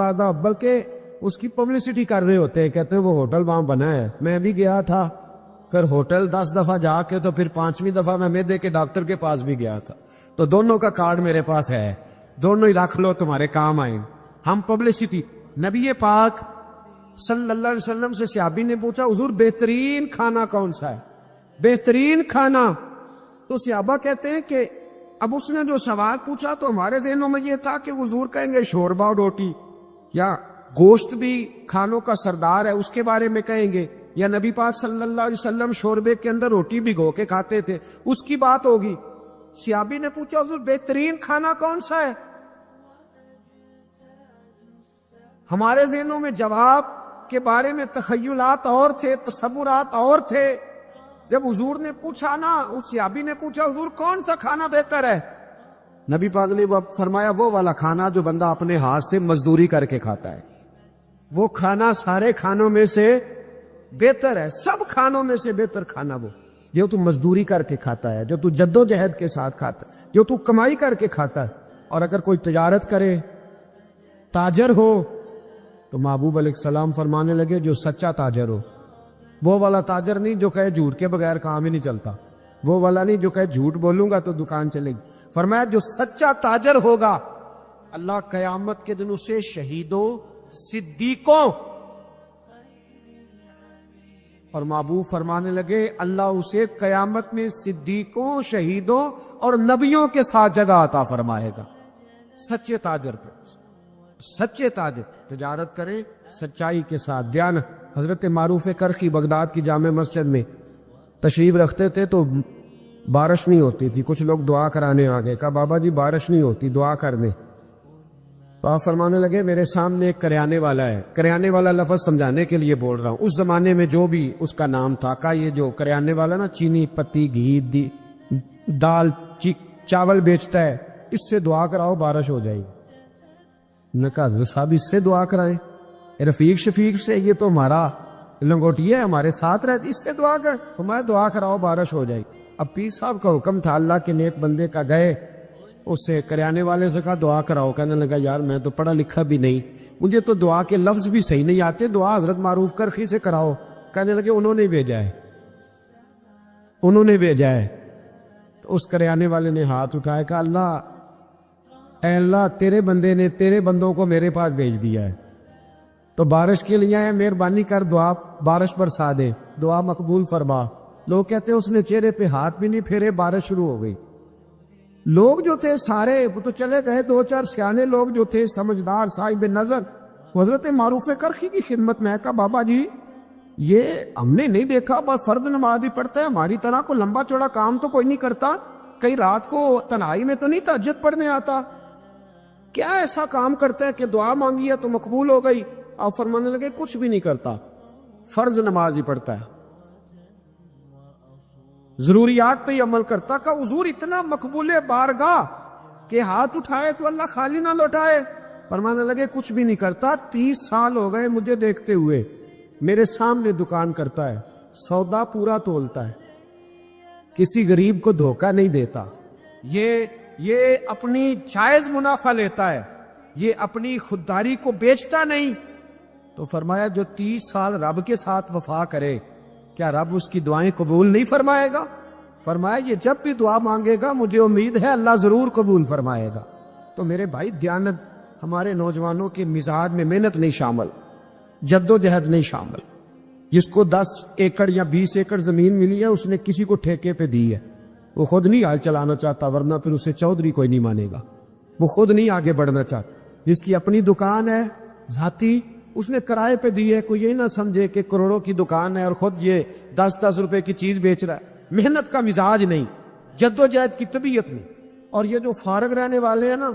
زیادہ، بلکہ اس کی پبلسٹی کر رہے ہوتے ہیں، کہتے ہیں وہ ہوٹل وہاں بنا ہے، میں بھی گیا تھا، پھر ہوٹل 10 دفعہ جا کے تو پھر 5ویں دفعہ میں معدے کے ڈاکٹر کے پاس بھی گیا تھا، تو دونوں کا کارڈ میرے پاس ہے، دونوں ہی رکھ لو تمہارے کام آئیں۔ ہم پبلسٹی، نبی پاک صلی اللہ علیہ وسلم سے صحابی نے پوچھا حضور بہترین کھانا کون سا ہے، بہترین کھانا؟ تو صحابہ کہتے ہیں کہ اب اس نے جو سوال پوچھا تو ہمارے ذہنوں میں یہ تھا کہ حضور کہیں گے شوربہ اور روٹی، یا گوشت بھی کھانوں کا سردار ہے اس کے بارے میں کہیں گے، یا نبی پاک صلی اللہ علیہ وسلم شوربے کے اندر روٹی بھگو کے کھاتے تھے اس کی بات ہوگی۔ صحابی نے پوچھا حضور بہترین کھانا کون سا ہے؟ ہمارے ذہنوں میں جواب کے بارے میں تخیلات اور تھے، تصورات اور تھے۔ جب حضور نے پوچھا نا، اس صحابی نے پوچھا حضور کون سا کھانا بہتر ہے؟ نبی پاک نے فرمایا وہ والا کھانا جو بندہ اپنے ہاتھ سے مزدوری کر کے کھاتا ہے، وہ کھانا سارے کھانوں میں سے بہتر ہے، سب کھانوں میں سے بہتر کھانا وہ جو تو مزدوری کر کے کھاتا ہے، جو تو جد و جہد کے ساتھ کھاتا ہے، جو تو کمائی کر کے کھاتا ہے۔ اور اگر کوئی تجارت کرے، تاجر ہو، تو محبوب علیہ السلام فرمانے لگے جو سچا تاجر ہو، وہ والا تاجر نہیں جو کہے جھوٹ کے بغیر کام ہی نہیں چلتا، وہ والا نہیں جو کہے جھوٹ بولوں گا تو دکان چلے گی۔ فرمایا جو سچا تاجر ہوگا اللہ قیامت کے دن اسے شہیدوں، صدیقوں، اور محبوب فرمانے لگے اللہ اسے قیامت میں صدیقوں، شہیدوں اور نبیوں کے ساتھ جگہ عطا فرمائے گا۔ سچے تاجر پہ، سچے تاجر تجارت کریں سچائی کے ساتھ۔ دھیان، حضرت معروف کرخی بغداد کی جامع مسجد میں تشریف رکھتے تھے تو بارش نہیں ہوتی تھی، کچھ لوگ دعا کرانے آ گئے، کہا بابا جی بارش نہیں ہوتی، دعا کر دیں۔ تو آپ فرمانے لگے میرے سامنے ایک کریانے والا ہے، کریانے والا لفظ سمجھانے کے لیے بول رہا ہوں، اس زمانے میں جو بھی اس کا نام تھا، کہا یہ جو کریانے والا نا چینی، پتی، گھی، دال، چاول بیچتا ہے، اس سے دعا کراؤ بارش ہو جائے گی۔ نے کہا حضرت صاحب اس سے دعا کرائیں؟ رفیق شفیق سے، یہ تو ہمارا لنگوٹی ہے، ہمارے ساتھ رہتی، اس سے دعا کر؟ فرمایا دعا کراؤ بارش ہو جائے گی۔ اب پیر صاحب کا حکم تھا، اللہ کے نیک بندے کا، گئے اس سے کریانے والے سے کہا دعا کراؤ، کہنے لگا یار میں تو پڑھا لکھا بھی نہیں، مجھے تو دعا کے لفظ بھی صحیح نہیں آتے، دعا حضرت معروف کرخی سے کراؤ۔ کہنے لگے انہوں نے بھیجا ہے، انہوں نے بھیجا ہے۔ تو اس کریانے والے نے ہاتھ اٹھایا، کہا اللہ، اے اللہ تیرے بندے نے تیرے بندوں کو میرے پاس بھیج دیا ہے، تو بارش کے لیے ہے، مہربانی کر دعا بارش برسا دے، دعا مقبول فرما۔ لوگ کہتے ہیں اس نے چہرے پہ ہاتھ بھی نہیں پھیرے، بارش شروع ہو گئی۔ لوگ جو تھے سارے وہ تو چلے گئے، 2-4 سیانے لوگ جو تھے سمجھدار صاحب نظر، حضرت معروف کرخی کی خدمت میں کہا بابا جی یہ ہم نے نہیں دیکھا، بس فرض نماز ہی پڑھتا ہے، ہماری طرح کو لمبا چوڑا کام تو کوئی نہیں کرتا، کئی رات کو تنہائی میں تو نہیں تہجد پڑھنے آتا، کیا ایسا کام کرتا ہے کہ دعا مانگی ہے تو مقبول ہو گئی؟ آپ فرمانے لگے کچھ بھی نہیں کرتا، فرض نماز ہی پڑھتا ہے، ضروریات پہ ہی عمل کرتا۔ کہ حضور اتنا مقبول بارگاہ کہ ہاتھ اٹھائے تو اللہ خالی نہ لوٹائے؟ فرمانے لگے کچھ بھی نہیں کرتا، 30 سال ہو گئے مجھے دیکھتے ہوئے، میرے سامنے دکان کرتا ہے، سودا پورا تولتا ہے، کسی غریب کو دھوکہ نہیں دیتا، یہ اپنی جائز منافع لیتا ہے، یہ اپنی خودداری کو بیچتا نہیں۔ تو فرمایا جو 30 سال رب کے ساتھ وفا کرے کیا رب اس کی دعائیں قبول نہیں فرمائے گا؟ فرمایا یہ جب بھی دعا مانگے گا مجھے امید ہے اللہ ضرور قبول فرمائے گا۔ تو میرے بھائی دیانت، ہمارے نوجوانوں کے مزاج میں محنت نہیں شامل، جد و جہد نہیں شامل۔ جس کو 10 ایکڑ یا 20 ایکڑ زمین ملی ہے اس نے کسی کو ٹھیکے پہ دی ہے، وہ خود نہیں حال چلانا چاہتا، ورنہ پھر اسے چودھری کوئی نہیں مانے گا، وہ خود نہیں آگے بڑھنا چاہتا۔ جس کی اپنی دکان ہے ذاتی، اس نے کرائے پہ دی ہے، کوئی یہ نہ سمجھے کہ کروڑوں کی دکان ہے اور خود یہ 10 روپے کی چیز بیچ رہا ہے۔ محنت کا مزاج نہیں، جد و جہد کی طبیعت نہیں۔ اور یہ جو فارغ رہنے والے ہیں نا،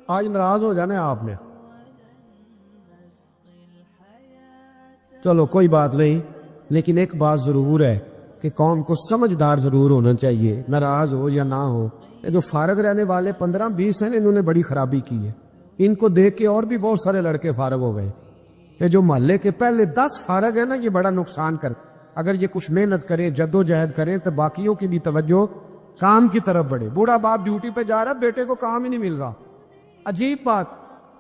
آج ناراض ہو جانا ہے آپ نے، چلو کوئی بات نہیں، لیکن ایک بات ضرور ہے کہ قوم کو سمجھدار ضرور ہونا چاہیے، ناراض ہو یا نہ ہو۔ یہ جو فارغ رہنے والے 15-20 ہیں، انہوں نے بڑی خرابی کی ہے، ان کو دیکھ کے اور بھی بہت سارے لڑکے فارغ ہو گئے۔ یہ جو محلے کے پہلے 10 فارغ ہیں نا، یہ بڑا نقصان کر، اگر یہ کچھ محنت کریں، جد و جہد کریں تو باقیوں کی بھی توجہ کام کی طرف بڑھے۔ بوڑھا باپ ڈیوٹی پہ جا رہا، بیٹے کو کام ہی نہیں مل رہا، عجیب بات،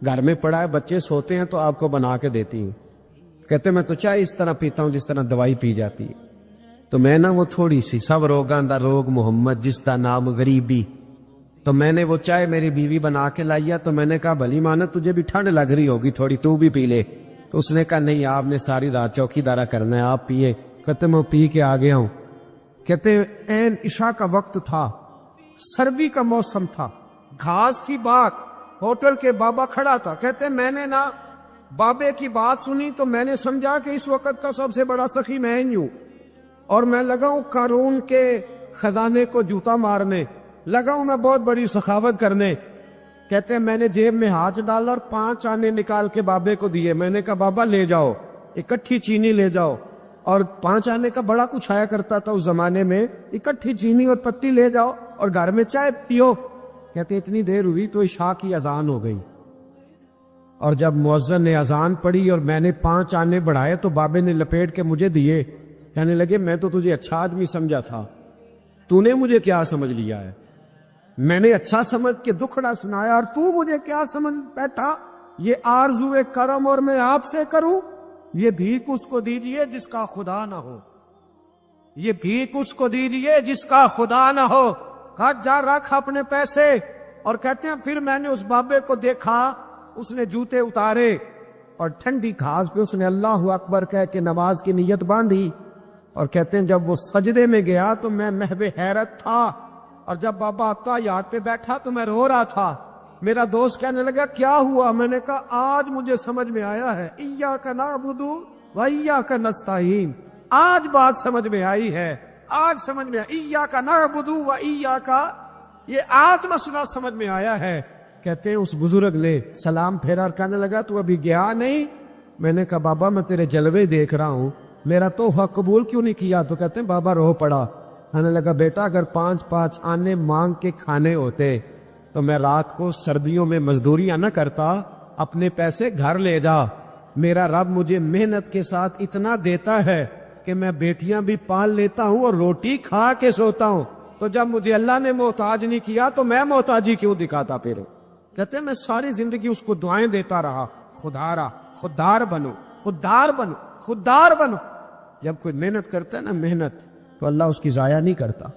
گھر میں پڑا ہے، بچے سوتے ہیں تو آپ کو بنا کے دیتی ہیں. کہتے میں تو چائے اس طرح پیتا ہوں جس طرح دوائی پی جاتی ہے. تو میں نا وہ تھوڑی سی سب روگاں دا روگ محمد جس کا نام غریبی، تو میں نے وہ چائے میری بیوی بنا کے لائی ہے، تو میں نے کہا بھلی مانا تجھے بھی ٹھنڈ لگ رہی ہوگی تھوڑی، تو بھی پی لے. تو اس نے کہا نہیں، آپ نے ساری رات چوکی دارا کرنا ہے، آپ پیے. کہتے میں پی کے آ گیا ہوں. کہتے عین عشاء کا وقت تھا، سردی کا موسم تھا، گھاس تھی باغ، ہوٹل کے بابا کھڑا تھا. کہتے میں نے نا بابے کی بات سنی تو میں نے سمجھا کہ اس وقت کا سب سے بڑا سخی میں ہی ہوں، اور میں لگا ہوں قارون کے خزانے کو جوتا مارنے، لگا ہوں میں بہت بڑی سخاوت کرنے. کہتے ہیں میں نے جیب میں ہاتھ ڈالا اور 5 آنے نکال کے بابے کو دیے. میں نے کہا بابا لے جاؤ، اکٹھی چینی لے جاؤ. اور 5 آنے کا بڑا کچھ آیا کرتا تھا اس زمانے میں، اکٹھی چینی اور پتی لے جاؤ اور گھر میں چائے پیو. کہتے اتنی دیر ہوئی تو عشاء کی اذان ہو گئی، اور جب مؤذن نے اذان پڑھی اور میں نے 5 آنے بڑھائے تو بابے نے لپیٹ کے مجھے دیے. کہنے لگے میں تو تجھے اچھا آدمی سمجھا تھا، تو نے مجھے کیا سمجھ لیا ہے؟ میں نے اچھا سمجھ کے دکھڑا سنایا اور تو مجھے کیا سمجھ بیٹھا؟ یہ آرزو کرم اور میں آپ سے کروں؟ یہ بھیک اس کو دیجئے جس کا خدا نہ ہو، یہ بھیک اس کو دیجئے جس کا خدا نہ ہو. کہا جا رکھ اپنے پیسے. اور کہتے ہیں پھر میں نے اس بابے کو دیکھا، اس نے جوتے اتارے اور ٹھنڈی گھاس پہ اس نے اللہ اکبر کہہ کے نماز کی نیت باندھی. اور کہتے ہیں جب وہ سجدے میں گیا تو میں محو حیرت تھا، اور جب بابا یاد پہ بیٹھا تو میں رو رہا تھا. میرا دوست کہنے لگا کیا ہوا؟ میں نے کہا آج مجھے سمجھ میں آیا ہے، ایاک نعبد و ایاک نستعین. آج بات سمجھ میں آئی ہے، آج سمجھ میں ایاک نعبد و ایاک، یہ آج مسئلہ سمجھ میں آیا ہے. کہتے ہیں اس بزرگ نے سلام پھیرا اور کہنے لگا تو ابھی گیا نہیں؟ میں نے کہا بابا میں تیرے جلوے دیکھ رہا ہوں، میرا تحفہ قبول کیوں نہیں کیا؟ تو کہتے ہیں بابا رو پڑا. کہنے لگا بیٹا اگر 5 آنے مانگ کے کھانے ہوتے تو میں رات کو سردیوں میں مزدوریاں نہ کرتا، اپنے پیسے گھر لے جا. میرا رب مجھے محنت کے ساتھ اتنا دیتا ہے کہ میں بیٹیاں بھی پال لیتا ہوں اور روٹی کھا کے سوتا ہوں. تو جب مجھے اللہ نے محتاج نہیں کیا تو میں محتاجی کیوں دکھاتا پھر؟ کہتے ہیں میں ساری زندگی اس کو دعائیں دیتا رہا، خدارا خوددار بنو، خوددار بنو، خوددار بنو. جب کوئی محنت کرتا ہے نا محنت، تو اللہ اس کی ضائع نہیں کرتا.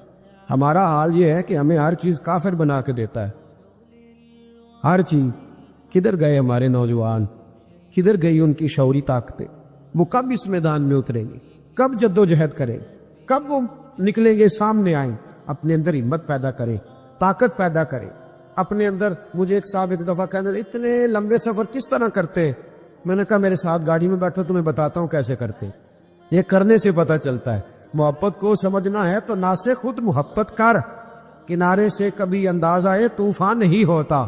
ہمارا حال یہ ہے کہ ہمیں ہر چیز کافر بنا کے دیتا ہے، ہر چیز. کدھر گئے ہمارے نوجوان؟ کدھر گئی ان کی شعوری طاقتیں؟ وہ کب اس میدان میں اتریں گے؟ کب جد و جہد کریں؟ کب وہ نکلیں گے، سامنے آئیں؟ اپنے اندر ہمت پیدا کریں، طاقت پیدا کریں اپنے اندر. مجھے ایک صاحب ایک دفعہ کہنے لگے اتنے لمبے سفر کس طرح کرتے؟ میں نے کہا میرے ساتھ گاڑی میں بیٹھو تمہیں بتاتا ہوں کیسے کرتے. یہ کرنے سے پتہ چلتا ہے. محبت کو سمجھنا ہے تو نہ سے خود محبت کر، کنارے سے کبھی انداز آئے طوفان نہیں ہوتا.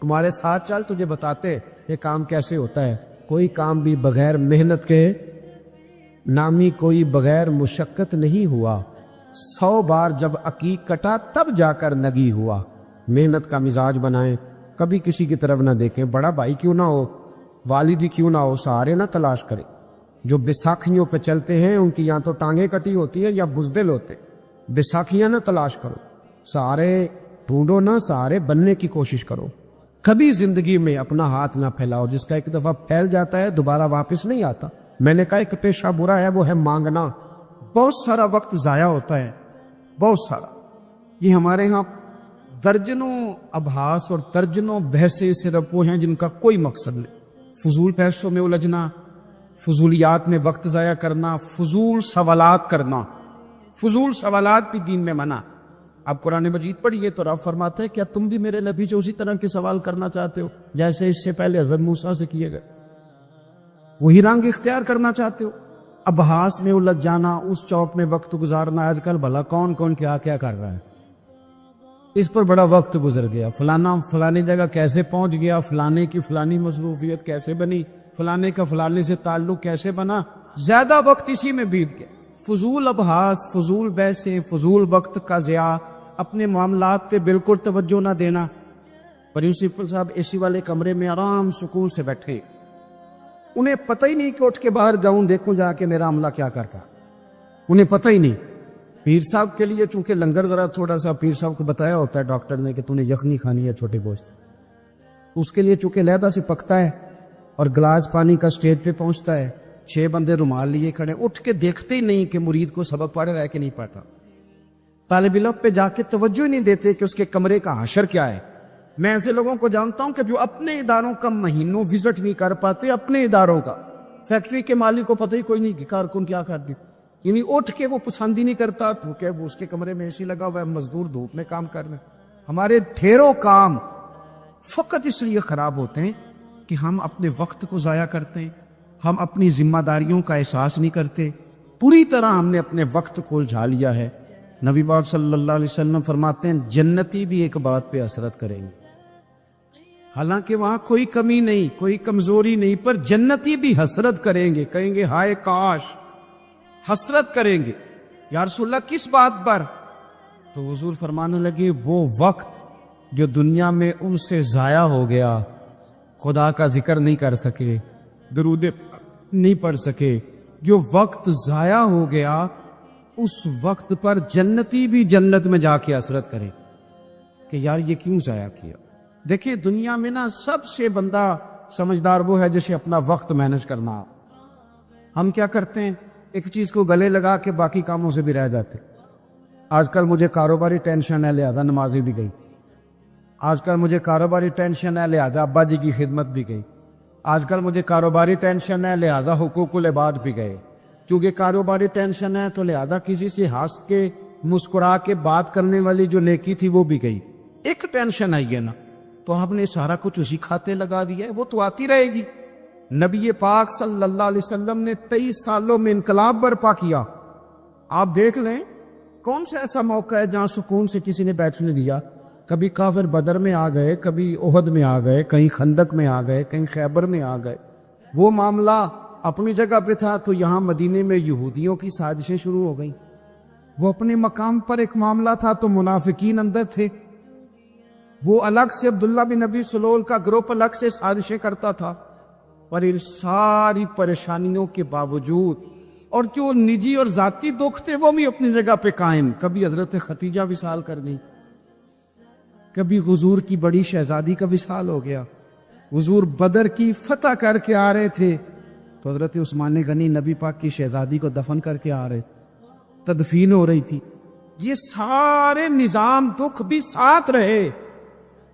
تمہارے ساتھ چل تجھے بتاتے یہ کام کیسے ہوتا ہے. کوئی کام بھی بغیر محنت کے نامی کوئی بغیر مشقت نہیں ہوا. 100 بار جب عقیق کٹا تب جا کر نگی ہوا. محنت کا مزاج بنائیں، کبھی کسی کی طرف نہ دیکھیں. بڑا بھائی کیوں نہ ہو، والدی کیوں نہ ہو، سہارے نہ تلاش کریں. جو بیساکھیوں پہ چلتے ہیں ان کی یا تو ٹانگیں کٹی ہوتی ہیں یا بزدل ہوتے. بیساکھیاں نہ تلاش کرو، سہارے ڈھونڈو نہ، سہارے بننے کی کوشش کرو. کبھی زندگی میں اپنا ہاتھ نہ پھیلاؤ، جس کا ایک دفعہ پھیل جاتا ہے دوبارہ واپس نہیں آتا. میں نے کہا ایک پیشہ برا ہے وہ ہے مانگنا. بہت سارا وقت ضائع ہوتا ہے، بہت سارا. یہ ہمارے ہاں درجنوں ابحاث اور درجنوں بحثیں صرف وہ ہیں جن کا کوئی مقصد نہیں. فضول پیسوں میں الجھنا، فضولیات میں وقت ضائع کرنا، فضول سوالات کرنا. فضول سوالات بھی دین میں منع. آپ قرآن مجید پڑھیے تو رب فرماتے ہیں کیا تم بھی میرے نبی سے اسی طرح کے سوال کرنا چاہتے ہو جیسے اس سے پہلے حضرت موسیٰ سے کیے گئے؟ وہی رنگ اختیار کرنا چاہتے ہو؟ ابحاث میں الجھ جانا، اس چوک میں وقت گزارنا. آج کل بھلا کون کون کیا کیا کر رہا ہے، اس پر بڑا وقت گزر گیا. فلانا فلانی جگہ کیسے پہنچ گیا، فلانے کی فلانی مصروفیت کیسے بنی، فلانے کا فلانے سے تعلق کیسے بنا. زیادہ وقت اسی میں بیت گیا. فضول ابحاث، فضول بحثیں، فضول وقت کا ضیاع، اپنے معاملات پہ بالکل توجہ نہ دینا. پرنسپل صاحب اے سی والے کمرے میں آرام سکون سے بیٹھے، انہیں پتہ ہی نہیں کہ اٹھ کے باہر جاؤں دیکھوں جا کے میرا عملہ کیا کر رہا. انہیں پتہ ہی نہیں. پیر صاحب کے لیے چونکہ لنگر ذرا تھوڑا سا پیر صاحب کو بتایا ہوتا ہے ڈاکٹر نے کہ تو نے یخنی کھانی ہے چھوٹے گوشت. اس کے لیے چونکہ علیحدہ سے پکتا ہے اور گلاس پانی کا سٹیج پہ پہنچتا ہے، 6 بندے رومال لیے کھڑے، اٹھ کے دیکھتے ہی نہیں کہ مرید کو سبق پڑھ رہا ہے کہ نہیں پڑھتا، طالب علم پہ جا کے توجہ ہی نہیں دیتے کہ اس کے کمرے کا حشر کیا ہے۔ میں ایسے لوگوں کو جانتا ہوں کہ جو اپنے اداروں کا مہینوں وزٹ نہیں کر پاتے، اپنے اداروں کا، فیکٹری کے مالک کو پتہ ہی کوئی نہیں کہ کارکن کیا کر دی، یعنی اٹھ کے وہ پسند ہی نہیں کرتا کہ وہ اس کے کمرے میں اے سی لگا ہوا ہے، مزدور دھوپ میں کام کر رہے ہیں۔ ہمارے ڈھیروں کام فقط اس لیے خراب ہوتے ہیں کہ ہم اپنے وقت کو ضائع کرتے ہیں، ہم اپنی ذمہ داریوں کا احساس نہیں کرتے، پوری طرح ہم نے اپنے وقت کو الجھا لیا ہے۔ نبی پاک صلی اللہ علیہ وسلم فرماتے ہیں جنتی بھی ایک بات پہ حسرت کریں گے، حالانکہ وہاں کوئی کمی نہیں، کوئی کمزوری نہیں، پر جنتی بھی حسرت کریں گے، کہیں گے ہائے کاش، حسرت کریں گے۔ یا رسول اللہ کس بات پر؟ تو حضور فرمانے لگے وہ وقت جو دنیا میں ان سے ضائع ہو گیا، خدا کا ذکر نہیں کر سکے، درود نہیں پڑھ سکے، جو وقت ضائع ہو گیا اس وقت پر جنتی بھی جنت میں جا کے حسرت کرے کہ یار یہ کیوں ضائع کیا۔ دیکھیں دنیا میں نا سب سے بندہ سمجھدار وہ ہے جسے اپنا وقت مینج کرنا۔ ہم کیا کرتے ہیں، ایک چیز کو گلے لگا کے باقی کاموں سے بھی رہ جاتے۔ آج کل مجھے کاروباری ٹینشن ہے لہذا نمازی بھی گئی، آج کل مجھے کاروباری ٹینشن ہے لہذا ابا جی کی خدمت بھی گئی، آج کل مجھے کاروباری ٹینشن ہے لہذا حقوق العباد بھی گئے، کیونکہ کاروباری ٹینشن ہے تو لہذا کسی سے ہنس کے مسکرا کے بات کرنے والی جو نیکی تھی وہ بھی گئی۔ ایک ٹینشن آئی ہے نا تو ہم نے سارا کچھ اسی کھاتے لگا دیا ہے، وہ تو آتی رہے گی۔ نبی پاک صلی اللہ علیہ وسلم نے 23 سالوں میں انقلاب برپا کیا۔ آپ دیکھ لیں کون سا ایسا موقع ہے جہاں سکون سے کسی نے بیٹھنے دیا؟ کبھی کافر بدر میں آ گئے، کبھی احد میں آ گئے، کہیں خندق میں آ گئے، کہیں خیبر میں آ گئے، وہ معاملہ اپنی جگہ پہ تھا تو یہاں مدینے میں یہودیوں کی سازشیں شروع ہو گئیں۔ وہ اپنے مقام پر ایک معاملہ تھا تو منافقین اندر تھے، وہ الگ سے عبداللہ بن نبی سلول کا گروپ الگ سے سازشیں کرتا تھا، اور ان ساری پریشانیوں کے باوجود اور جو نجی اور ذاتی دکھ تھے وہ بھی اپنی جگہ پہ قائم۔ کبھی حضرت ختیجہ وصال کر گئی، کبھی حضور کی بڑی شہزادی کا وصال ہو گیا، حضور بدر کی فتح کر کے آ رہے تھے تو حضرت عثمان غنی نبی پاک کی شہزادی کو دفن کر کے آ رہے تھے، تدفین ہو رہی تھی۔ یہ سارے نظام دکھ بھی ساتھ رہے،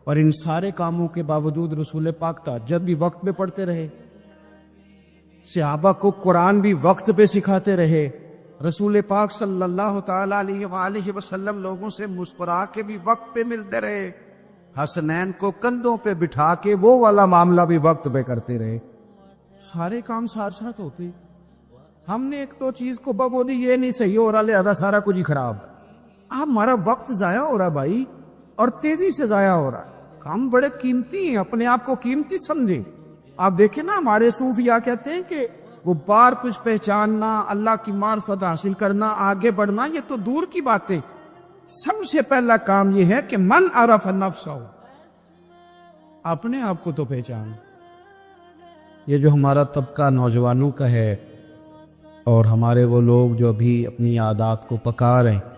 اور ان سارے کاموں کے باوجود رسول پاک تہجد بھی وقت پہ پڑھتے رہے، صحابہ کو قرآن بھی وقت پہ سکھاتے رہے، رسول پاک صلی اللہ تعالی علیہ وآلہ وسلم لوگوں سے مسکرا کے بھی وقت پہ ملتے رہے، حسنین کو کندھوں پہ بٹھا کے وہ والا معاملہ بھی وقت پہ کرتے رہے۔ سارے کام ساتھ ساتھ ہوتے، ہم نے ایک تو چیز کو بولی یہ نہیں صحیح ہو رہا لہذا سارا کچھ ہی خراب۔ ہمارا وقت ضائع ہو رہا بھائی، اور تیزی سے ضائع ہو رہا۔ ہم بڑے قیمتی ہیں، اپنے آپ کو قیمتی سمجھیں۔ آپ دیکھیں نا ہمارے صوفیاء کہتے ہیں کہ وہ بار کچھ پہچاننا، اللہ کی معرفت حاصل کرنا، آگے بڑھنا یہ تو دور کی باتیں، سب سے پہلا کام یہ ہے کہ من عرف نفسہ، اپنے آپ کو تو پہچان۔ یہ جو ہمارا طبقہ نوجوانوں کا ہے اور ہمارے وہ لوگ جو ابھی اپنی عادات کو پکا رہے ہیں،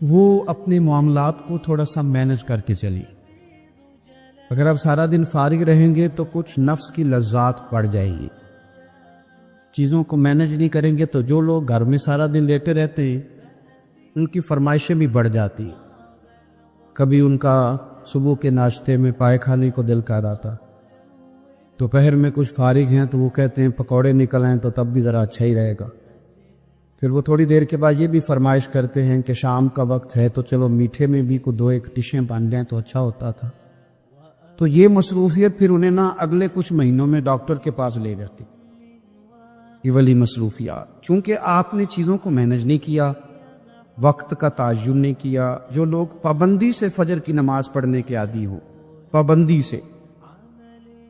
وہ اپنے معاملات کو تھوڑا سا مینج کر کے چلیے۔ اگر آپ سارا دن فارغ رہیں گے تو کچھ نفس کی لذات بڑھ جائے گی، چیزوں کو مینج نہیں کریں گے تو جو لوگ گھر میں سارا دن لیٹے رہتے ہیں ان کی فرمائشیں بھی بڑھ جاتی ہیں۔ کبھی ان کا صبح کے ناشتے میں پائے کھانے کو دل کر آتا، دوپہر میں کچھ فارغ ہیں تو وہ کہتے ہیں پکوڑے نکل آئیں تو تب بھی ذرا اچھا ہی رہے گا، پھر وہ تھوڑی دیر کے بعد یہ بھی فرمائش کرتے ہیں کہ شام کا وقت ہے تو چلو میٹھے میں بھی کوئی 2-1 ڈشیں بن جائیں تو اچھا ہوتا تھا۔ تو یہ مصروفیت پھر انہیں نا اگلے کچھ مہینوں میں ڈاکٹر کے پاس لے جاتی، یہ والی مصروفیات، چونکہ آپ نے چیزوں کو مینج نہیں کیا، وقت کا تعین نہیں کیا۔ جو لوگ پابندی سے فجر کی نماز پڑھنے کے عادی ہوں، پابندی سے،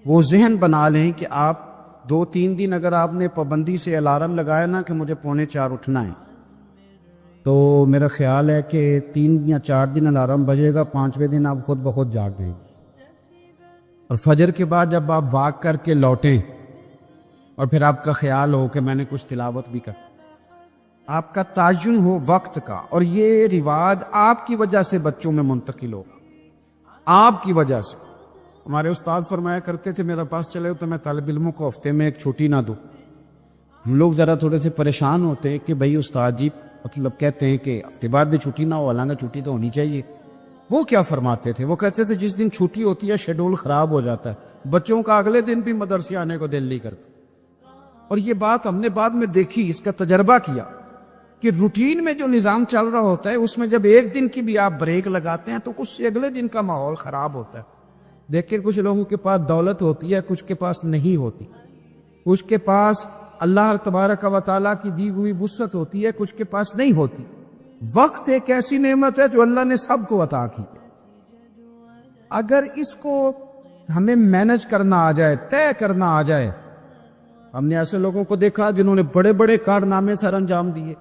وہ ذہن بنا لیں کہ آپ 2-3 دن اگر آپ نے پابندی سے الارم لگایا نا کہ مجھے 3:45 اٹھنا ہے، تو میرا خیال ہے کہ 3 یا 4 دن الارم بجے گا، 5ویں دن آپ خود بخود جاگ گئے۔ اور فجر کے بعد جب آپ واک کر کے لوٹیں اور پھر آپ کا خیال ہو کہ میں نے کچھ تلاوت بھی کر، آپ کا تعین ہو وقت کا، اور یہ رواج آپ کی وجہ سے بچوں میں منتقل ہوگا، آپ کی وجہ سے۔ ہمارے استاد فرمایا کرتے تھے میرے پاس چلے تو میں طالب علموں کو ہفتے میں ایک چھٹی نہ دوں. ہم لوگ ذرا تھوڑے سے پریشان ہوتے ہیں کہ بھائی استاد جی مطلب کہتے ہیں کہ ہفتے بعد بھی چھٹی نہ ہو، حالانکہ چھٹی تو ہونی چاہیے. وہ کیا فرماتے تھے؟ وہ کہتے تھے جس دن چھٹی ہوتی ہے شیڈول خراب ہو جاتا ہے، بچوں کا اگلے دن بھی مدرسے آنے کو دل نہیں کرتا. اور یہ بات ہم نے بعد میں دیکھی، اس کا تجربہ کیا کہ روٹین میں جو نظام چل رہا ہوتا ہے اس میں جب ایک دن کی بھی آپ بریک لگاتے ہیں تو اس سے اگلے دن کا ماحول خراب ہوتا ہے. دیکھیں کچھ لوگوں کے پاس دولت ہوتی ہے، کچھ کے پاس نہیں ہوتی. کچھ کے پاس اللہ تبارک و تعالیٰ کی دی ہوئی وسعت ہوتی ہے، کچھ کے پاس نہیں ہوتی. وقت ایک ایسی نعمت ہے جو اللہ نے سب کو عطا کی. اگر اس کو ہمیں مینج کرنا آ جائے، طے کرنا آ جائے. ہم نے ایسے لوگوں کو دیکھا جنہوں نے بڑے بڑے کارنامے سر انجام دیے.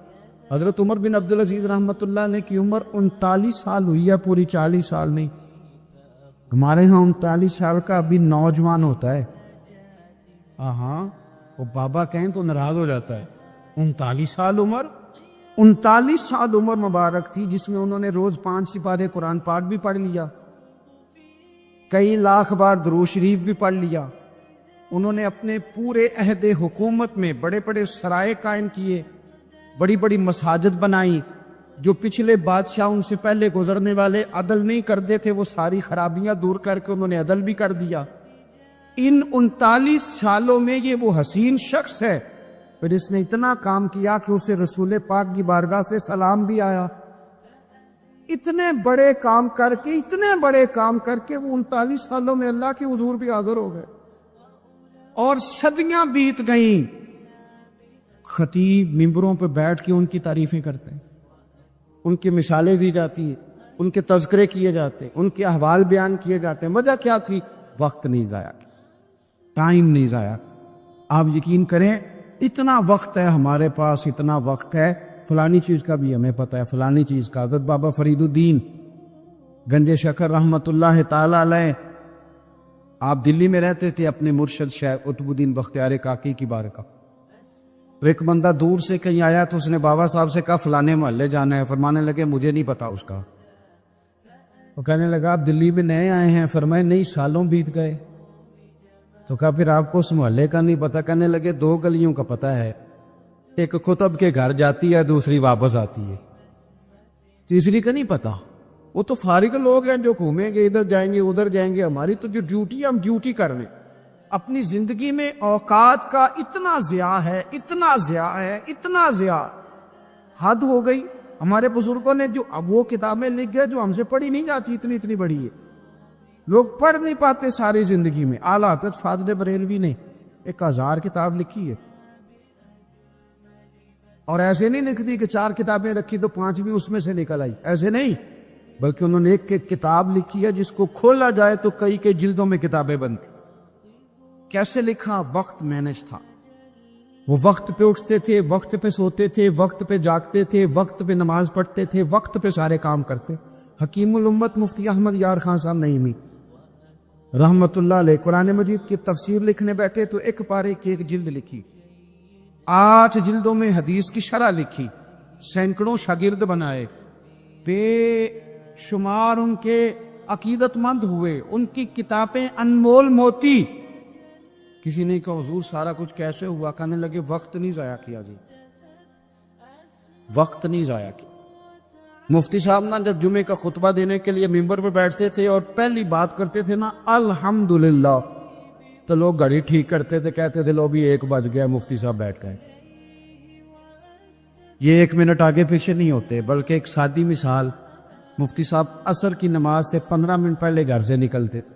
حضرت عمر بن عبدالعزیز رحمۃ اللہ علیہ کی عمر 39 سال ہوئی ہے، پوری 40 سال نہیں. ہمارے ہاں 39 سال کا ابھی نوجوان ہوتا ہے. ہاں وہ بابا کہیں تو ناراض ہو جاتا ہے. 39 سال عمر، 39 سال عمر مبارک تھی جس میں انہوں نے روز 5 سپارے قرآن پاک بھی پڑھ لیا، کئی لاکھ بار درود شریف بھی پڑھ لیا. انہوں نے اپنے پورے عہد حکومت میں بڑے بڑے سرائے قائم کیے، بڑی بڑی مساجد بنائی. جو پچھلے بادشاہ ان سے پہلے گزرنے والے عدل نہیں کرتے تھے وہ ساری خرابیاں دور کر کے انہوں نے عدل بھی کر دیا. ان 39 سالوں میں یہ وہ حسین شخص ہے پھر اس نے اتنا کام کیا کہ اسے رسول پاک کی بارگاہ سے سلام بھی آیا. اتنے بڑے کام کر کے وہ 39 سالوں میں اللہ کے حضور بھی حاضر ہو گئے. اور صدیاں بیت گئیں. خطیب ممبروں پہ بیٹھ کے ان کی تعریفیں کرتے ہیں، ان کی مثالیں دی جاتی ہیں، ان کے تذکرے کیے جاتے ہیں، ان کے احوال بیان کیے جاتے ہیں. وجہ کیا تھی؟ وقت نہیں ضائع کیا، ٹائم نہیں ضائع. آپ یقین کریں اتنا وقت ہے ہمارے پاس، اتنا وقت ہے فلانی چیز کا بھی ہمیں پتہ ہے، فلانی چیز کا. حضرت بابا فرید الدین گنج شکر رحمۃ اللہ تعالی علیہ، آپ دلی میں رہتے تھے، اپنے مرشد شیخ قطب الدین بختیار کاکی کی بارگاہ. ایک بندہ دور سے کہیں آیا تو اس نے بابا صاحب سے کہا فلانے محلے جانا ہے. فرمانے لگے مجھے نہیں پتا اس کا. وہ کہنے لگا آپ دلی میں نئے آئے ہیں؟ فرمائے نہیں، سالوں بیت گئے. تو کہا پھر آپ کو اس محلے کا نہیں پتا؟ کہنے لگے 2 گلیوں کا پتہ ہے، ایک قطب کے گھر جاتی ہے، دوسری واپس آتی ہے، تیسری کا نہیں پتا. وہ تو فارغ لوگ ہیں جو گھومیں گے، ادھر جائیں گے ادھر جائیں گے. ہماری تو جو ڈیوٹی ہے ہم ڈیوٹی کر لیں. اپنی زندگی میں اوقات کا اتنا ضیاع ہے، اتنا ضیاع، حد ہو گئی. ہمارے بزرگوں نے جو اب وہ کتابیں لکھ گئے جو ہم سے پڑھی نہیں جاتی، اتنی بڑی ہے، لوگ پڑھ نہیں پاتے ساری زندگی میں. اعلیٰ حضرت فاضل بریلوی نے 1000 کتاب لکھی ہے. اور ایسے نہیں لکھتی کہ 4 کتابیں رکھی تو 5ویں اس میں سے نکل آئی، ایسے نہیں، بلکہ انہوں نے ایک کتاب لکھی ہے جس کو کھولا جائے تو کئی جلدوں میں کتابیں بنتی. کیسے لکھا؟ وقت مینج تھا. وہ وقت پہ اٹھتے تھے، وقت پہ سوتے تھے، وقت پہ جاگتے تھے، وقت پہ نماز پڑھتے تھے، وقت پہ سارے کام کرتے. حکیم الامت مفتی احمد یار خان صاحب نعیمی رحمت اللہ علیہ قرآن مجید کی تفسیر لکھنے بیٹھے تو ایک پارے کی 1 جلد لکھی، 8 جلدوں میں حدیث کی شرح لکھی، سینکڑوں شاگرد بنائے، بے شمار ان کے عقیدت مند ہوئے، ان کی کتابیں انمول موتی. کسی نے کہا حضور سارا کچھ کیسے ہوا؟ کہنے لگے وقت نہیں ضائع کیا جی، وقت نہیں ضائع کیا. مفتی صاحب نا جب جمعے کا خطبہ دینے کے لیے ممبر پہ بیٹھتے تھے اور پہلی بات کرتے تھے نا الحمدللہ، تو لوگ گھڑی ٹھیک کرتے تھے، کہتے تھے لو بھی 1 بج گیا، مفتی صاحب بیٹھ گئے. یہ 1 منٹ آگے پیچھے نہیں ہوتے، بلکہ ایک سادی مثال، مفتی صاحب عصر کی نماز سے 15 منٹ پہلے گھر سے نکلتے تھے.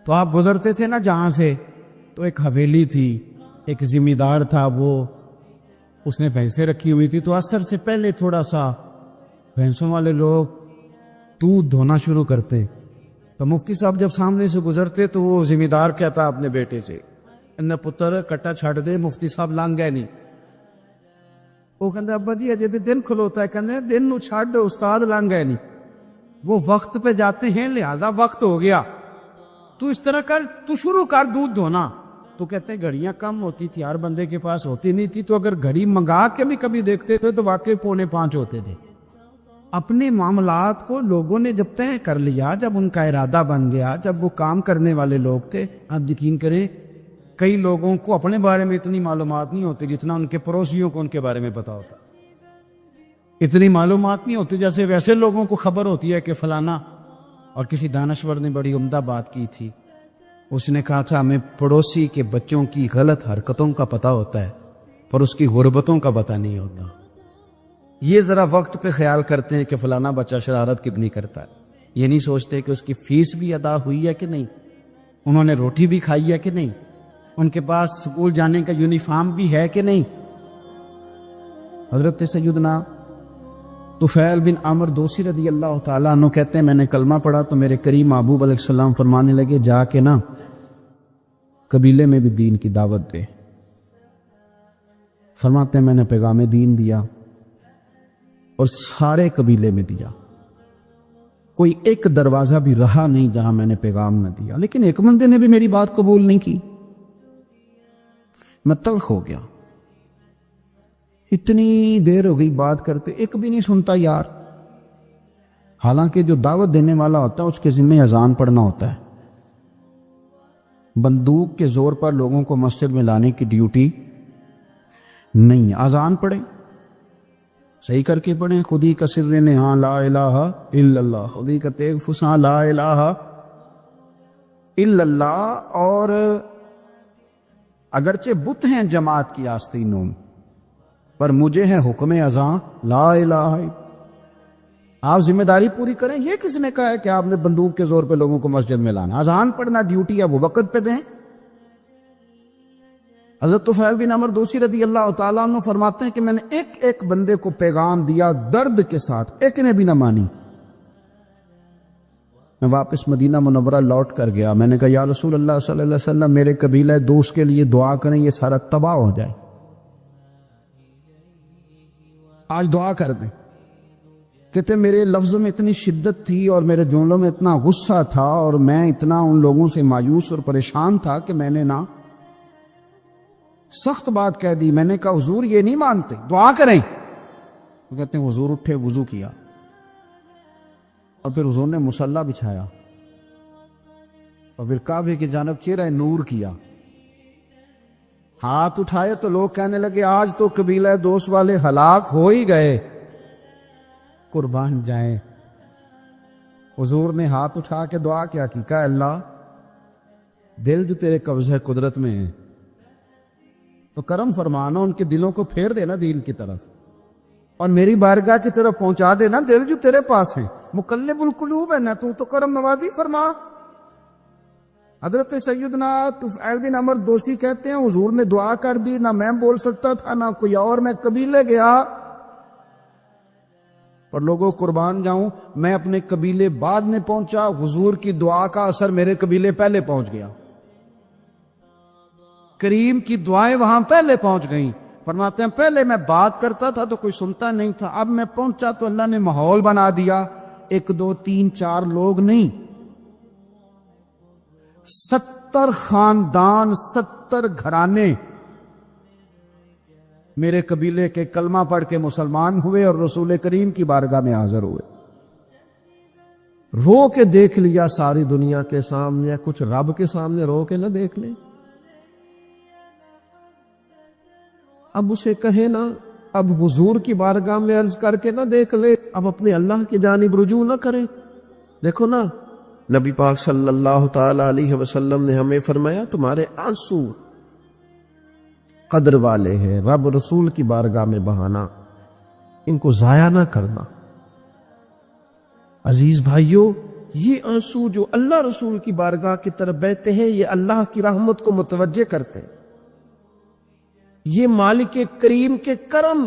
تو آپ گزرتے تھے نا جہاں سے، تو ایک حویلی تھی، ایک ذمہ دار تھا، وہ اس نے بھینسیں رکھی ہوئی تھی. تو عصر سے پہلے تھوڑا سا بھینسوں والے لوگ دودھ دھونا شروع کرتے. تو مفتی صاحب جب سامنے سے گزرتے تو وہ ذمہ دار کہتا اپنے بیٹے سے انہیں پتر کٹا چھڑ دے. مفتی صاحب لنگ گئے نہیں. وہ کہتے ابا جی اجے تو دن کھلوتا ہے. کہتے دن نو چھڑ استاد لنگ گئے نہیں. وہ وقت پہ جاتے ہیں لہذا وقت ہو گیا، تو اس طرح کر، تو شروع کر دودھ دھونا. تو کہتے ہیں گھڑیاں کم ہوتی تھی، ہر بندے کے پاس ہوتی نہیں تھی، تو اگر گھڑی منگا کے بھی کبھی دیکھتے تھے تو واقعی 4:45 ہوتے تھے. اپنے معاملات کو لوگوں نے جب طے کر لیا، جب ان کا ارادہ بن گیا، جب وہ کام کرنے والے لوگ تھے، آپ یقین کریں کئی لوگوں کو اپنے بارے میں اتنی معلومات نہیں ہوتی جتنا ان کے پڑوسیوں کو ان کے بارے میں پتا ہوتا، اتنی معلومات نہیں ہوتی جیسے ویسے لوگوں کو خبر ہوتی ہے کہ فلانا، اور کسی دانشور نے بڑی عمدہ بات کی تھی، اس نے کہا تھا ہمیں پڑوسی کے بچوں کی غلط حرکتوں کا پتہ ہوتا ہے پر اس کی غربتوں کا پتہ نہیں ہوتا۔ یہ ذرا وقت پہ خیال کرتے ہیں کہ فلانا بچہ شرارت کتنی کرتا ہے، یہ نہیں سوچتے کہ اس کی فیس بھی ادا ہوئی ہے کہ نہیں، انہوں نے روٹی بھی کھائی ہے کہ نہیں، ان کے پاس اسکول جانے کا یونیفارم بھی ہے کہ نہیں۔ حضرت سیدنا طفیل بن عمر دوسی رضی اللہ تعالیٰ عنہ کہتے ہیں میں نے کلمہ پڑھا تو میرے کریم محبوب علیہ السلام فرمانے لگے جا کے نا قبیلے میں بھی دین کی دعوت دے۔ فرماتے ہیں میں نے پیغام دین دیا اور سارے قبیلے میں دیا، کوئی ایک دروازہ بھی رہا نہیں جہاں میں نے پیغام نہ دیا، لیکن ایک بندے نے بھی میری بات قبول نہیں کی۔ میں تلخ ہو گیا، اتنی دیر ہو گئی بات کرتے، ایک بھی نہیں سنتا یار۔ حالانکہ جو دعوت دینے والا ہوتا ہے اس کے ذمہ اذان پڑھنا ہوتا ہے، بندوق کے زور پر لوگوں کو مسجد میں لانے کی ڈیوٹی نہیں، اذان پڑھیں، صحیح کر کے پڑھیں، خودی کا سر نہاں لا الہ الا اللہ، خودی کا تیغ فساں لا الہ الا اللہ۔ اور اگرچہ بت ہیں جماعت کی آستینوں پر مجھے ہے حکم اذان لا الہ الا، آپ ذمہ داری پوری کریں۔ یہ کس نے کہا ہے کہ آپ نے بندوق کے زور پہ لوگوں کو مسجد میں لانا؟ اذان پڑھنا ڈیوٹی ہے، وہ وقت پہ دیں۔ حضرت طفیل بن عمر دوسی رضی اللہ تعالیٰ عنہ فرماتے ہیں کہ میں نے ایک ایک بندے کو پیغام دیا درد کے ساتھ، ایک نے بھی نہ مانی۔ میں واپس مدینہ منورہ لوٹ کر گیا، میں نے کہا یا رسول اللہ صلی اللہ علیہ وسلم میرے قبیلہ دوست کے لیے دعا کریں، یہ سارا تباہ ہو جائے، آج دعا کر دیں۔ کہتے میرے لفظوں میں اتنی شدت تھی اور میرے جملوں میں اتنا غصہ تھا اور میں اتنا ان لوگوں سے مایوس اور پریشان تھا کہ میں نے نا سخت بات کہہ دی۔ میں نے کہا حضور یہ نہیں مانتے، دعا کریں۔ وہ کہتے ہیں حضور اٹھے، وضو کیا اور پھر حضور نے مصلی بچھایا اور پھر کعبے کی جانب چہرہ نور کیا، ہاتھ اٹھائے تو لوگ کہنے لگے آج تو قبیلہ دوست والے ہلاک ہو ہی گئے، قربان جائیں۔ حضور نے ہاتھ اٹھا کے دعا کیا کی، کہا اللہ دل جو تیرے قبضہ قدرت میں ہیں تو کرم فرمانا، ان کے دلوں کو پھیر دینا دین کی طرف اور میری بارگاہ کی طرف پہنچا دینا دل جو تیرے پاس ہیں، مقلب القلوب ہے نا تو کرم نوازی فرما۔ حضرت سیدنا طفیل بن عمر دوسی کہتے ہیں حضور نے دعا کر دی، نہ میں بول سکتا تھا نہ کوئی اور، میں قبیلے گیا پر لوگوں قربان جاؤں میں اپنے قبیلے بعد میں پہنچا، حضور کی دعا کا اثر میرے قبیلے پہلے پہنچ گیا، کریم کی دعائیں وہاں پہلے پہنچ گئیں۔ فرماتے ہیں پہلے میں بات کرتا تھا تو کوئی سنتا نہیں تھا، اب میں پہنچا تو اللہ نے ماحول بنا دیا، 1 2 3 4 لوگ نہیں، 70 خاندان، 70 گھرانے میرے قبیلے کے کلمہ پڑھ کے مسلمان ہوئے اور رسول کریم کی بارگاہ میں حاضر ہوئے۔ رو کے دیکھ لیا ساری دنیا کے سامنے، کچھ رب کے سامنے رو کے نہ دیکھ لیں۔ اب اسے کہے نا، اب حضور کی بارگاہ میں عرض کر کے نہ دیکھ لے، اب اپنے اللہ کی جانب رجوع نہ کرے۔ دیکھو نا نبی پاک صلی اللہ تعالی علیہ وسلم نے ہمیں فرمایا تمہارے آنسو قدر والے ہیں، رب رسول کی بارگاہ میں بہانا، ان کو ضائع نہ کرنا۔ عزیز بھائیو، یہ آنسو جو اللہ رسول کی بارگاہ کی طرف بہتے ہیں یہ اللہ کی رحمت کو متوجہ کرتے ہیں، یہ مالک کریم کے کرم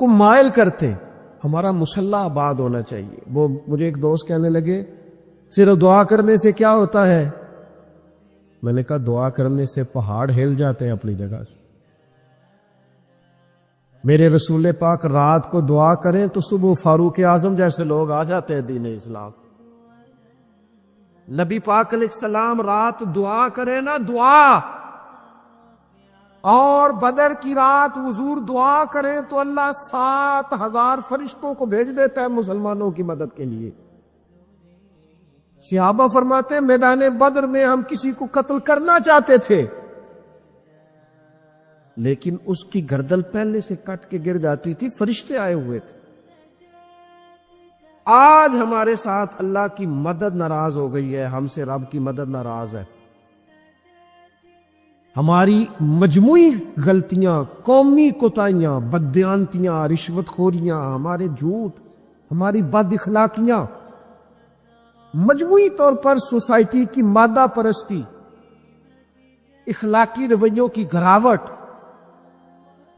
کو مائل کرتے۔ ہمارا مسلح آباد ہونا چاہیے۔ وہ مجھے ایک دوست کہنے لگے صرف دعا کرنے سے کیا ہوتا ہے؟ میں نے کہا دعا کرنے سے پہاڑ ہل جاتے ہیں اپنی جگہ سے۔ میرے رسول پاک رات کو دعا کریں تو صبح فاروق اعظم جیسے لوگ آ جاتے ہیں دین اسلام۔ نبی پاک علیہ السلام رات دعا کرے نا، دعا اور بدر کی رات حضور دعا کریں تو اللہ 7,000 فرشتوں کو بھیج دیتا ہے مسلمانوں کی مدد کے لیے۔ صحابہ فرماتے ہیں میدان بدر میں ہم کسی کو قتل کرنا چاہتے تھے، لیکن اس کی گردن پہلے سے کٹ کے گر جاتی تھی، فرشتے آئے ہوئے تھے۔ آج ہمارے ساتھ اللہ کی مدد ناراض ہو گئی ہے، ہم سے رب کی مدد ناراض ہے۔ ہماری مجموعی غلطیاں، قومی کوتاہیاں، بددیانتیاں، رشوت خوریاں، ہمارے جھوٹ، ہماری بد اخلاقیاں، مجموعی طور پر سوسائٹی کی مادہ پرستی، اخلاقی رویوں کی گراوٹ،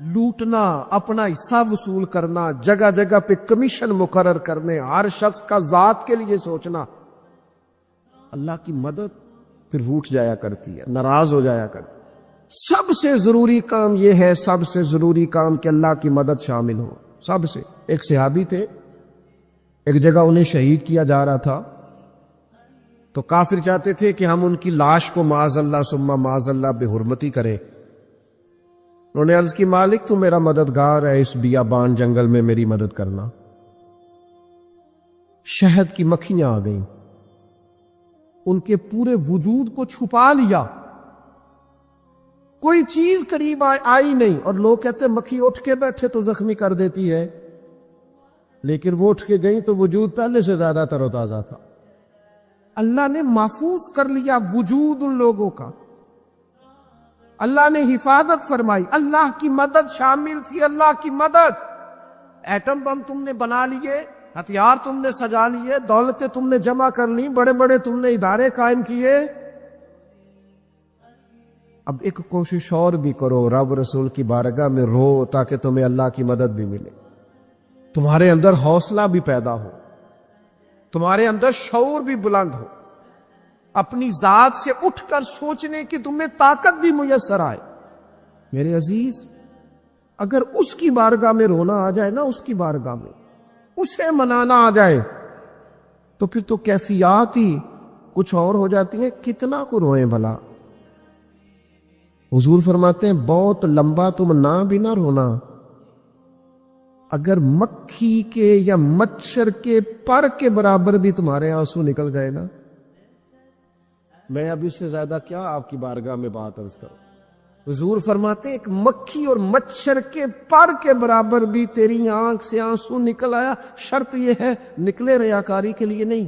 لوٹنا، اپنا حصہ وصول کرنا، جگہ جگہ پہ کمیشن مقرر کرنے، ہر شخص کا ذات کے لیے سوچنا، اللہ کی مدد پھر روٹ جایا کرتی ہے، ناراض ہو جایا کرتی ہے۔ سب سے ضروری کام یہ ہے، سب سے ضروری کام کہ اللہ کی مدد شامل ہو۔ سب سے ایک صحابی تھے، ایک جگہ انہیں شہید کیا جا رہا تھا، تو کافر چاہتے تھے کہ ہم ان کی لاش کو معاذ اللہ ثم معاذ اللہ بے حرمتی کریں۔ انہوں نے عرض کی مالک تو میرا مددگار ہے، اس بیابان جنگل میں میری مدد کرنا۔ شہد کی مکھیاں آ گئیں، ان کے پورے وجود کو چھپا لیا، کوئی چیز قریب آئی نہیں، اور لوگ کہتے مکھی اٹھ کے بیٹھے تو زخمی کر دیتی ہے، لیکن وہ اٹھ کے گئی تو وجود پہلے سے زیادہ تر و تازہ تھا۔ اللہ نے محفوظ کر لیا وجود ان لوگوں کا، اللہ نے حفاظت فرمائی، اللہ کی مدد شامل تھی، اللہ کی مدد۔ ایٹم بم تم نے بنا لیے، ہتھیار تم نے سجا لیے، دولتیں تم نے جمع کر لی، بڑے بڑے تم نے ادارے قائم کیے، اب ایک کوشش اور بھی کرو، رب رسول کی بارگاہ میں رو تاکہ تمہیں اللہ کی مدد بھی ملے، تمہارے اندر حوصلہ بھی پیدا ہو، تمہارے اندر شعور بھی بلند ہو، اپنی ذات سے اٹھ کر سوچنے کی تمہیں طاقت بھی میسر آئے۔ میرے عزیز، اگر اس کی بارگاہ میں رونا آ جائے نا، اس کی بارگاہ میں اسے منانا آ جائے، تو پھر تو کیفیات ہی کچھ اور ہو جاتی ہیں۔ کتنا کو روئیں بھلا؟ حضور فرماتے ہیں بہت لمبا تم نہ بھی نہ رونا، اگر مکھی کے یا مچھر کے پر کے برابر بھی تمہارے آنسو نکل گئے نا، میں اب اس سے زیادہ کیا آپ کی بارگاہ میں بات عرض کروں۔ حضور فرماتے ہیں ایک مکھی اور مچھر کے پر کے برابر بھی تیری آنکھ سے آنسو نکل آیا، شرط یہ ہے نکلے ریاکاری کے لیے نہیں،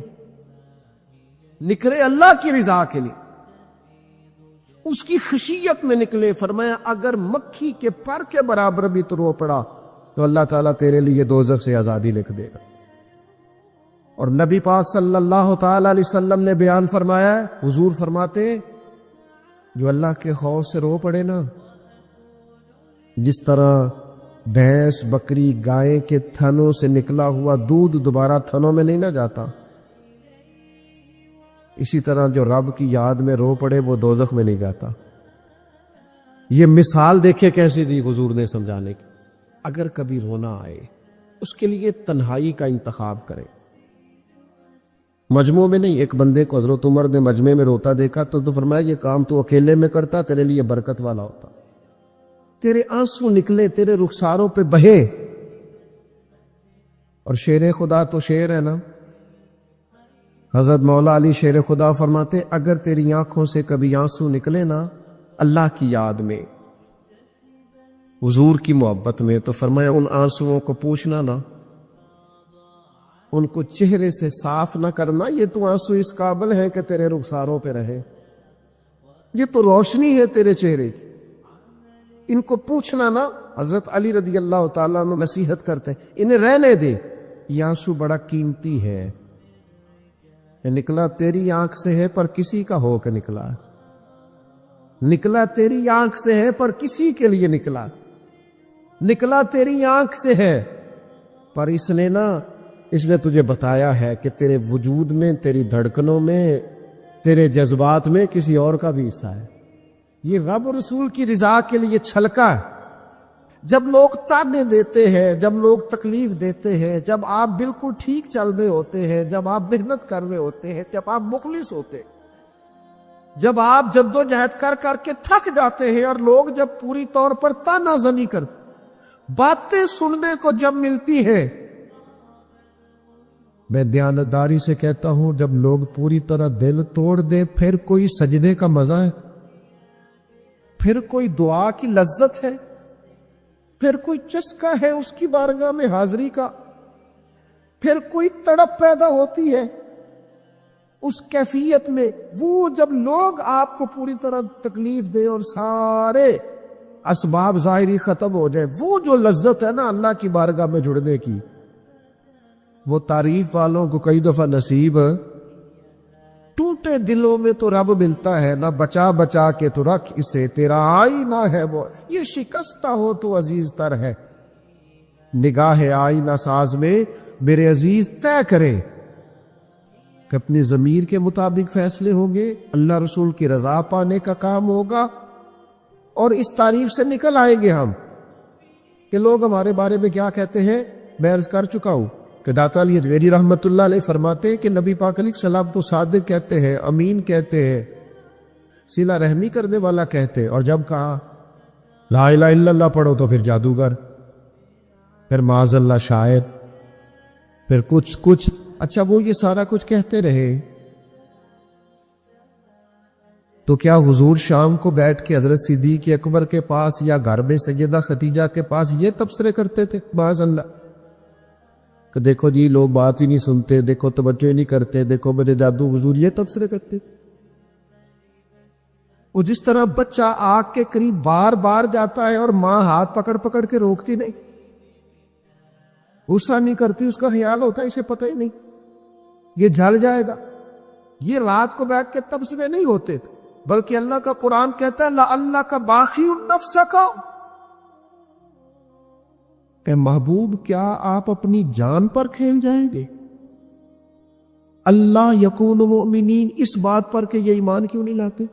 نکلے اللہ کی رضا کے لیے، اس کی خشیت میں نکلے۔ فرمایا اگر مکھی کے پر کے برابر بھی تو رو پڑا تو اللہ تعالیٰ تیرے لیے دوزخ سے آزادی لکھ دے گا۔ اور نبی پاک صلی اللہ تعالی علیہ وسلم نے بیان فرمایا ہے، حضور فرماتے جو اللہ کے خوف سے رو پڑے نا، جس طرح بھینس بکری گائے کے تھنوں سے نکلا ہوا دودھ دوبارہ تھنوں میں نہیں نہ جاتا، اسی طرح جو رب کی یاد میں رو پڑے وہ دوزخ میں نہیں جاتا۔ یہ مثال دیکھے کیسی دی حضور نے سمجھانے کی۔ اگر کبھی رونا آئے اس کے لیے تنہائی کا انتخاب کرے، مجموع میں نہیں۔ ایک بندے کو حضرت عمر نے مجمع میں روتا دیکھا تو فرمایا یہ کام تو اکیلے میں کرتا تیرے لیے برکت والا ہوتا، تیرے آنسو نکلے، تیرے رخساروں پہ بہے۔ اور شیر خدا تو شیر ہے نا، حضرت مولا علی شیر خدا فرماتے اگر تیری آنکھوں سے کبھی آنسو نکلے نا اللہ کی یاد میں، حضور کی محبت میں، تو فرمایا ان آنسوؤں کو پوچھنا نا، ان کو چہرے سے صاف نہ کرنا، یہ تو آنسو اس قابل ہے کہ تیرے رخساروں پہ رہے، یہ تو روشنی ہے تیرے چہرے کی، ان کو پوچھنا نا۔ حضرت علی رضی اللہ تعالیٰ عنہ نصیحت کرتے ہیں انہیں رہنے دے، یہ آنسو بڑا قیمتی ہے، یہ نکلا تیری آنکھ سے ہے پر کسی کا ہو کے نکلا ہے، نکلا تیری آنکھ سے ہے پر کسی کے لیے نکلا، نکلا تیری آنکھ سے ہے پر اس نے تجھے بتایا ہے کہ تیرے وجود میں، تیری دھڑکنوں میں، تیرے جذبات میں کسی اور کا بھی حصہ ہے۔ یہ رب رسول کی رضا کے لیے چھلکا ہے۔ جب لوگ تانے دیتے ہیں، جب لوگ تکلیف دیتے ہیں، جب آپ بالکل ٹھیک چل رہے ہوتے ہیں، جب آپ محنت کر رہے ہوتے ہیں، جب آپ مخلص ہوتے ہیں، جب آپ جدوجہد کر کر کے تھک جاتے ہیں اور لوگ جب پوری طور پر تانا زنی کرتے، باتیں سننے کو جب ملتی ہے، میں دیانتداری سے کہتا ہوں جب لوگ پوری طرح دل توڑ دیں پھر کوئی سجدے کا مزہ ہے، پھر کوئی دعا کی لذت ہے، پھر کوئی چسکا ہے اس کی بارگاہ میں حاضری کا، پھر کوئی تڑپ پیدا ہوتی ہے اس کیفیت میں، وہ جب لوگ آپ کو پوری طرح تکلیف دے اور سارے اسباب ظاہری ختم ہو جائے، وہ جو لذت ہے نا اللہ کی بارگاہ میں جڑنے کی، وہ تعریف والوں کو کئی دفعہ نصیب ٹوٹے دلوں میں تو رب ملتا ہے نہ، بچا بچا کے تو رکھ اسے تیرا آئینہ ہے وہ، یہ شکستہ ہو تو عزیز تر ہے، نگاہ آئینہ ساز میں میرے عزیز طے کرے کہ اپنی ضمیر کے مطابق فیصلے ہوں گے، اللہ رسول کی رضا پانے کا کام ہوگا، اور اس تعریف سے نکل آئیں گے ہم کہ لوگ ہمارے بارے میں کیا کہتے ہیں۔ میں عرض کر چکا ہوں کہ داتا علی حجویری رحمت اللہ علیہ فرماتے ہیں کہ نبی پاک علیہ السلام تو صادق کہتے ہیں، امین کہتے ہیں، صلہ رحمی کرنے والا کہتے ہیں، اور جب کہا لا الہ الا اللہ پڑھو تو پھر جادوگر، پھر معاذ اللہ شاعر، پھر کچھ اچھا وہ یہ سارا کچھ کہتے رہے تو کیا حضور شام کو بیٹھ کے حضرت صدیق اکبر کے پاس یا گھر میں سیدہ خدیجہ کے پاس یہ تبصرے کرتے تھے معاذ اللہ کہ دیکھو جی لوگ بات ہی نہیں سنتے، دیکھو توجہ ہی نہیں کرتے، دیکھو میرے جادو حضور، یہ تبصرے کرتے تھے؟ وہ جس طرح بچہ آگ کے قریب بار بار جاتا ہے اور ماں ہاتھ پکڑ پکڑ کے روکتی نہیں، غصہ نہیں کرتی، اس کا خیال ہوتا ہے اسے پتہ ہی نہیں یہ جل جائے گا، یہ رات کو بیٹھ کے تبصرے نہیں ہوتے تھے، بلکہ اللہ کا قرآن کہتا ہے لَعَلَّكَ بَاخِعٌ نَفْسَكَ، کہ محبوب کیا آپ اپنی جان پر کھیل جائیں گے؟ اللہ یکون مؤمنین، اس بات پر کہ یہ ایمان کیوں نہیں لاتے؟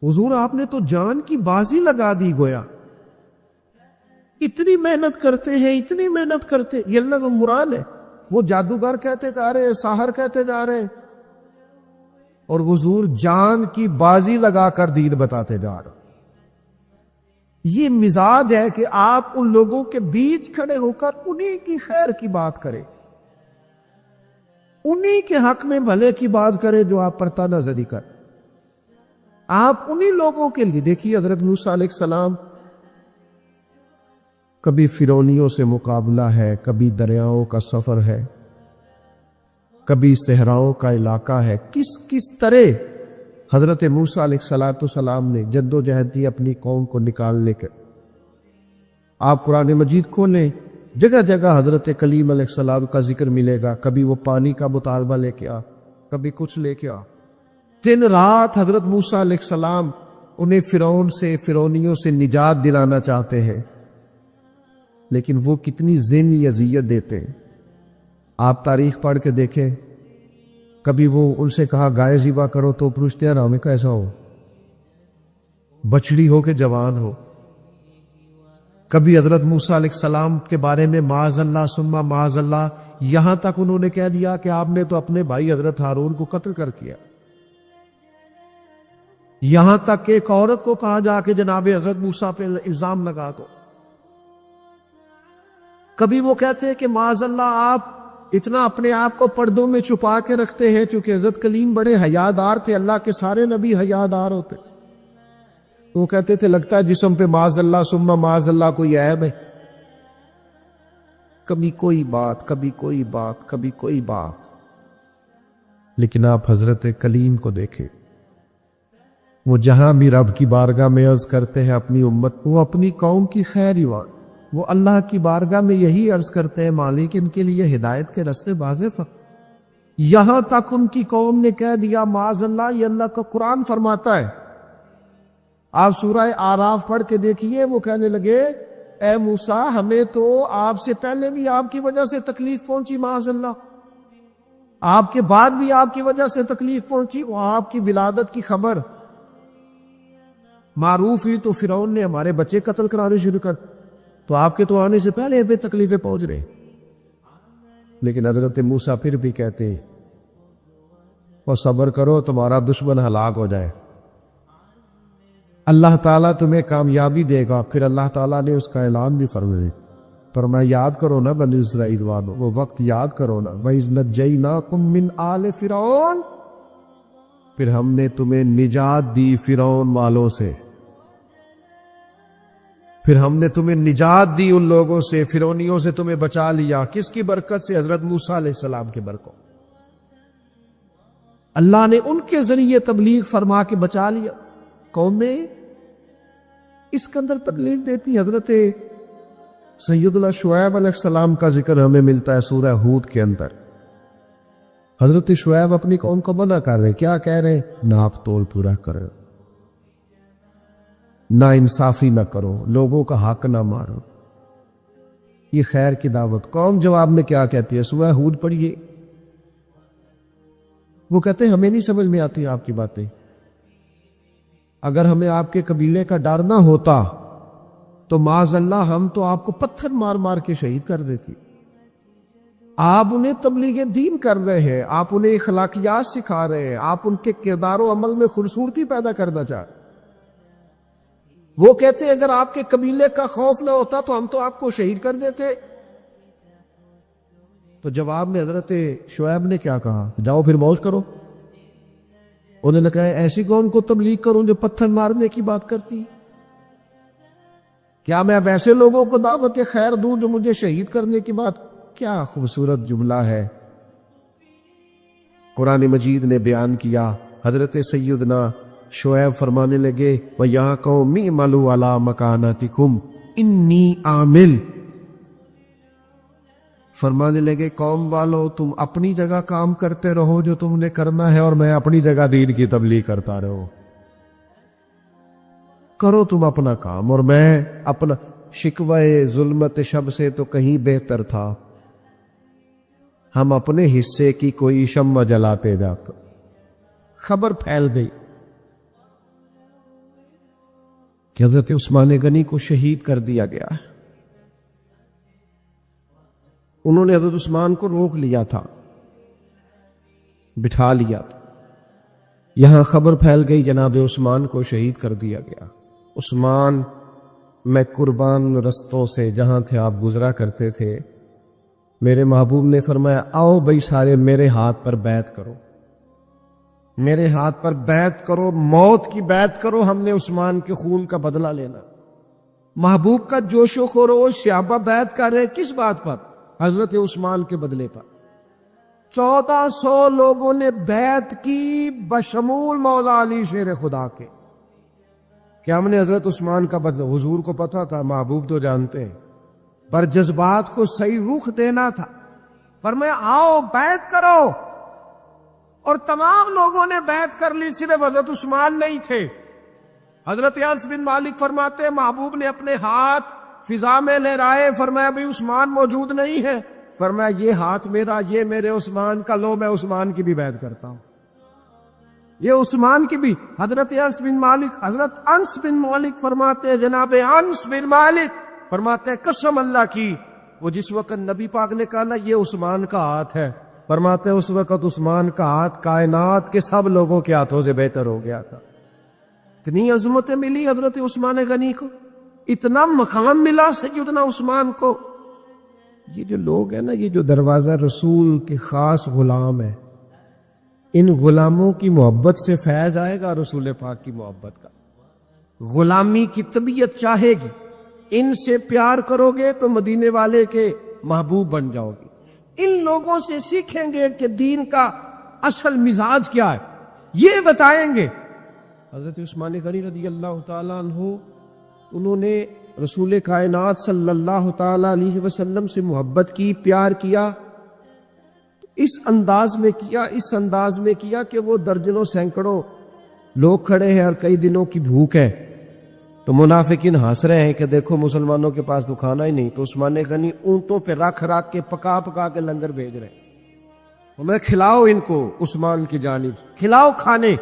حضور آپ نے تو جان کی بازی لگا دی گویا، اتنی محنت کرتے ہیں، اتنی محنت کرتے، یہ اللہ کا مراد ہے، وہ جادوگر کہتے جا رہے، ساحر کہتے جا رہے، اور حضور جان کی بازی لگا کر دین بتاتے جا رہے۔ یہ مزاج ہے کہ آپ ان لوگوں کے بیچ کھڑے ہو کر انہی کی خیر کی بات کریں، انہی کے حق میں بھلے کی بات کریں جو آپ پر تانا زنی کر، آپ انہی لوگوں کے لیے دیکھیے حضرت موسیٰ علیہ السلام، کبھی فرعونیوں سے مقابلہ ہے، کبھی دریاؤں کا سفر ہے، کبھی صحراؤں کا علاقہ ہے، کس طرح حضرت موسیٰ علیہ السلام نے جد و جہد کی اپنی قوم کو نکالنے کے۔ آپ قرآن مجید کھولیں، جگہ جگہ حضرت کلیم علیہ السلام کا ذکر ملے گا، کبھی وہ پانی کا مطالبہ لے کے آ، کبھی کچھ لے کے آ، دن رات حضرت موسیٰ علیہ السلام انہیں فرعونیوں سے نجات دلانا چاہتے ہیں، لیکن وہ کتنی ذہنی اذیت دیتے ہیں۔ آپ تاریخ پڑھ کے دیکھیں، کبھی وہ ان سے کہا گائے ذبح کرو تو پوچھتے ہیں ہمیں کیسا ہو، بچڑی ہو کہ جوان ہو۔ کبھی حضرت موسیٰ علیہ السلام کے بارے میں معاذ اللہ ثم معاذ اللہ، یہاں تک انہوں نے کہہ دیا کہ آپ نے تو اپنے بھائی حضرت ہارون کو قتل کر کیا، یہاں تک کہ ایک عورت کو کہا جا کے جناب حضرت موسیٰ پہ الزام لگا دو۔ کبھی وہ کہتے ہیں کہ معاذ اللہ آپ اتنا اپنے آپ کو پردوں میں چھپا کے رکھتے ہیں، چونکہ حضرت کلیم بڑے حیادار تھے، اللہ کے سارے نبی حیادار ہوتے، وہ کہتے تھے لگتا ہے جسم پہ معاذ اللہ ثم معاذ اللہ کوئی عیب ہے، کبھی کوئی بات، کبھی کوئی بات، کبھی کوئی بات۔ لیکن آپ حضرت کلیم کو دیکھیں، وہ جہاں بھی رب کی بارگاہ میں عرض کرتے ہیں اپنی امت، وہ اپنی قوم کی خیر ایوان، وہ اللہ کی بارگاہ میں یہی عرض کرتے ہیں مالک ان کے لیے ہدایت کے راستے واضح، یہاں تک ان کی قوم نے کہہ دیا معاذ اللہ، یہ اللہ کا قرآن فرماتا ہے، آپ سورہ آراف پڑھ کے دیکھیے، وہ کہنے لگے اے موسیٰ ہمیں تو آپ سے پہلے بھی آپ کی وجہ سے تکلیف پہنچی معاذ اللہ، آپ کے بعد بھی آپ کی وجہ سے تکلیف پہنچی، وہ آپ کی ولادت کی خبر معروف ہوئی تو فرعون نے ہمارے بچے قتل کرانے شروع کر، تو آپ کے تو آنے سے پہلے ہمیں تکلیفیں پہنچ رہے۔ لیکن حضرت موسیٰ پھر بھی کہتے ہیں اور صبر کرو تمہارا دشمن ہلاک ہو جائے، اللہ تعالیٰ تمہیں کامیابی دے گا۔ پھر اللہ تعالیٰ نے اس کا اعلان بھی فرمایا، فرمایا یاد کرو نا بنی اسرائیل والو، وہ وقت یاد کرو نا، وَإِذْ نَجَّيْنَاكُمْ مِنْ آلِ فِرْعَوْنَ، پھر ہم نے تمہیں نجات دی فرعون والوں سے، پھر ہم نے تمہیں نجات دی ان لوگوں سے، فرعونیوں سے تمہیں بچا لیا۔ کس کی برکت سے؟ حضرت موسیٰ علیہ السلام کے برکت۔ اللہ نے ان کے ذریعے تبلیغ فرما کے بچا لیا۔ قوم میں اس کے اندر تبلیغ دیتی حضرت سیدنا شعیب علیہ السلام کا ذکر ہمیں ملتا ہے سورہ ہود کے اندر۔ حضرت شعیب اپنی قوم کو منع کر رہے، کیا کہہ رہے؟ ناپ تول پورا کرو، نا انصافی نہ کرو، لوگوں کا حق نہ مارو، یہ خیر کی دعوت۔ قوم جواب میں کیا کہتی ہے؟ سورہ ہود پڑھیے، وہ کہتے ہیں ہمیں نہیں سمجھ میں آتی آپ کی باتیں، اگر ہمیں آپ کے قبیلے کا ڈر نہ ہوتا تو معاذ اللہ ہم تو آپ کو پتھر مار مار کے شہید کر دیتی۔ آپ انہیں تبلیغ دین کر رہے ہیں، آپ انہیں اخلاقیات سکھا رہے ہیں، آپ ان کے کردار و عمل میں خوبصورتی پیدا کرنا چاہ رہے ہیں۔ وہ کہتے ہیں اگر آپ کے قبیلے کا خوف نہ ہوتا تو ہم تو آپ کو شہید کر دیتے۔ تو جواب میں حضرت شعیب نے کیا کہا؟ جاؤ پھر موج کرو۔ انہوں نے کہا ایسی قوم کو تبلیغ کروں جو پتھر مارنے کی بات کرتی؟ کیا میں اب ایسے لوگوں کو دعوت خیر دوں جو مجھے شہید کرنے کی بات؟ کیا خوبصورت جملہ ہے قرآن مجید نے بیان کیا۔ حضرت سیدنا شعیب فرمانے لگے وَيَا قَوْمِ اعْمَلُوا عَلَىٰ مَكَانَتِكُمْ إِنِّي عَامِلٌ، فرمانے لگے قوم والو تم اپنی جگہ کام کرتے رہو جو تم نے کرنا ہے، اور میں اپنی جگہ دین کی تبلیغ کرتا رہو۔ کرو تم اپنا کام، اور میں اپنا۔ شکوہ ظلمت شب سے تو کہیں بہتر تھا ہم اپنے حصے کی کوئی شمع جلاتے جاتے۔ خبر پھیل گئی کہ حضرت عثمان غنی کو شہید کر دیا گیا ہے۔ انہوں نے حضرت عثمان کو روک لیا تھا، بٹھا لیا تھا، یہاں خبر پھیل گئی جناب عثمان کو شہید کر دیا گیا۔ عثمان میں قربان رستوں سے جہاں تھے آپ گزرا کرتے تھے، میرے محبوب نے فرمایا آؤ بھائی سارے میرے ہاتھ پر بیعت کرو، میرے ہاتھ پر بیعت کرو، موت کی بیعت کرو، ہم نے عثمان کے خون کا بدلہ لینا۔ محبوب کا جوش و خروش، صحابہ بیعت کر رہے کس بات پر؟ حضرت عثمان کے بدلے پر۔ 1400 لوگوں نے بیعت کی بشمول مولا علی شیر خدا کے، کہ ہم نے حضرت عثمان کا بدلہ۔ حضور کو پتا تھا، محبوب تو جانتے ہیں، پر جذبات کو صحیح رخ دینا تھا۔ فرمایا آؤ بیعت کرو، اور تمام لوگوں نے بیعت کر لی، صرف حضرت عثمان نہیں تھے۔ حضرت انس بن مالک فرماتے ہیں محبوب نے اپنے ہاتھ فضا میں لہرائے، فرمایا بھئی عثمان موجود نہیں ہے، فرمایا یہ ہاتھ میرا، یہ میرے عثمان کا، لو میں عثمان کی بھی بیعت کرتا ہوں، یہ عثمان کی بھی۔ حضرت حضرت انس بن مالک فرماتے ہیں، جناب انس بن مالک فرماتے ہیں قسم اللہ کی، وہ جس وقت نبی پاک نے کہا نا یہ عثمان کا ہاتھ ہے، فرماتے ہیں اس وقت عثمان کا ہاتھ کائنات کے سب لوگوں کے ہاتھوں سے بہتر ہو گیا تھا۔ اتنی عظمتیں ملی حضرت عثمان غنی کو، اتنا مقام ملا سیدنا عثمان کو۔ یہ جو لوگ ہیں نا، یہ جو دروازہ رسول کے خاص غلام ہیں، ان غلاموں کی محبت سے فیض آئے گا رسول پاک کی محبت کا۔ غلامی کی طبیعت چاہے گی، ان سے پیار کرو گے تو مدینے والے کے محبوب بن جاؤ گے۔ ان لوگوں سے سیکھیں گے کہ دین کا اصل مزاج کیا ہے، یہ بتائیں گے۔ حضرت عثمان غنی رضی اللہ تعالیٰ عنہ، انہوں نے رسول کائنات صلی اللہ تعالیٰ علیہ وسلم سے محبت کی، پیار کیا، اس انداز میں کیا کہ وہ درجنوں سینکڑوں لوگ کھڑے ہیں اور کئی دنوں کی بھوک ہے، تو منافقین ہنس رہے ہیں کہ دیکھو مسلمانوں کے پاس تو کھانا ہی نہیں، تو عثمان غنی اونٹوں پہ رکھ کے پکا کے لنگر بھیج رہے ہیں، ہمیں کھلاؤ، ان کو عثمان کی جانب کھلاؤ کھانے۔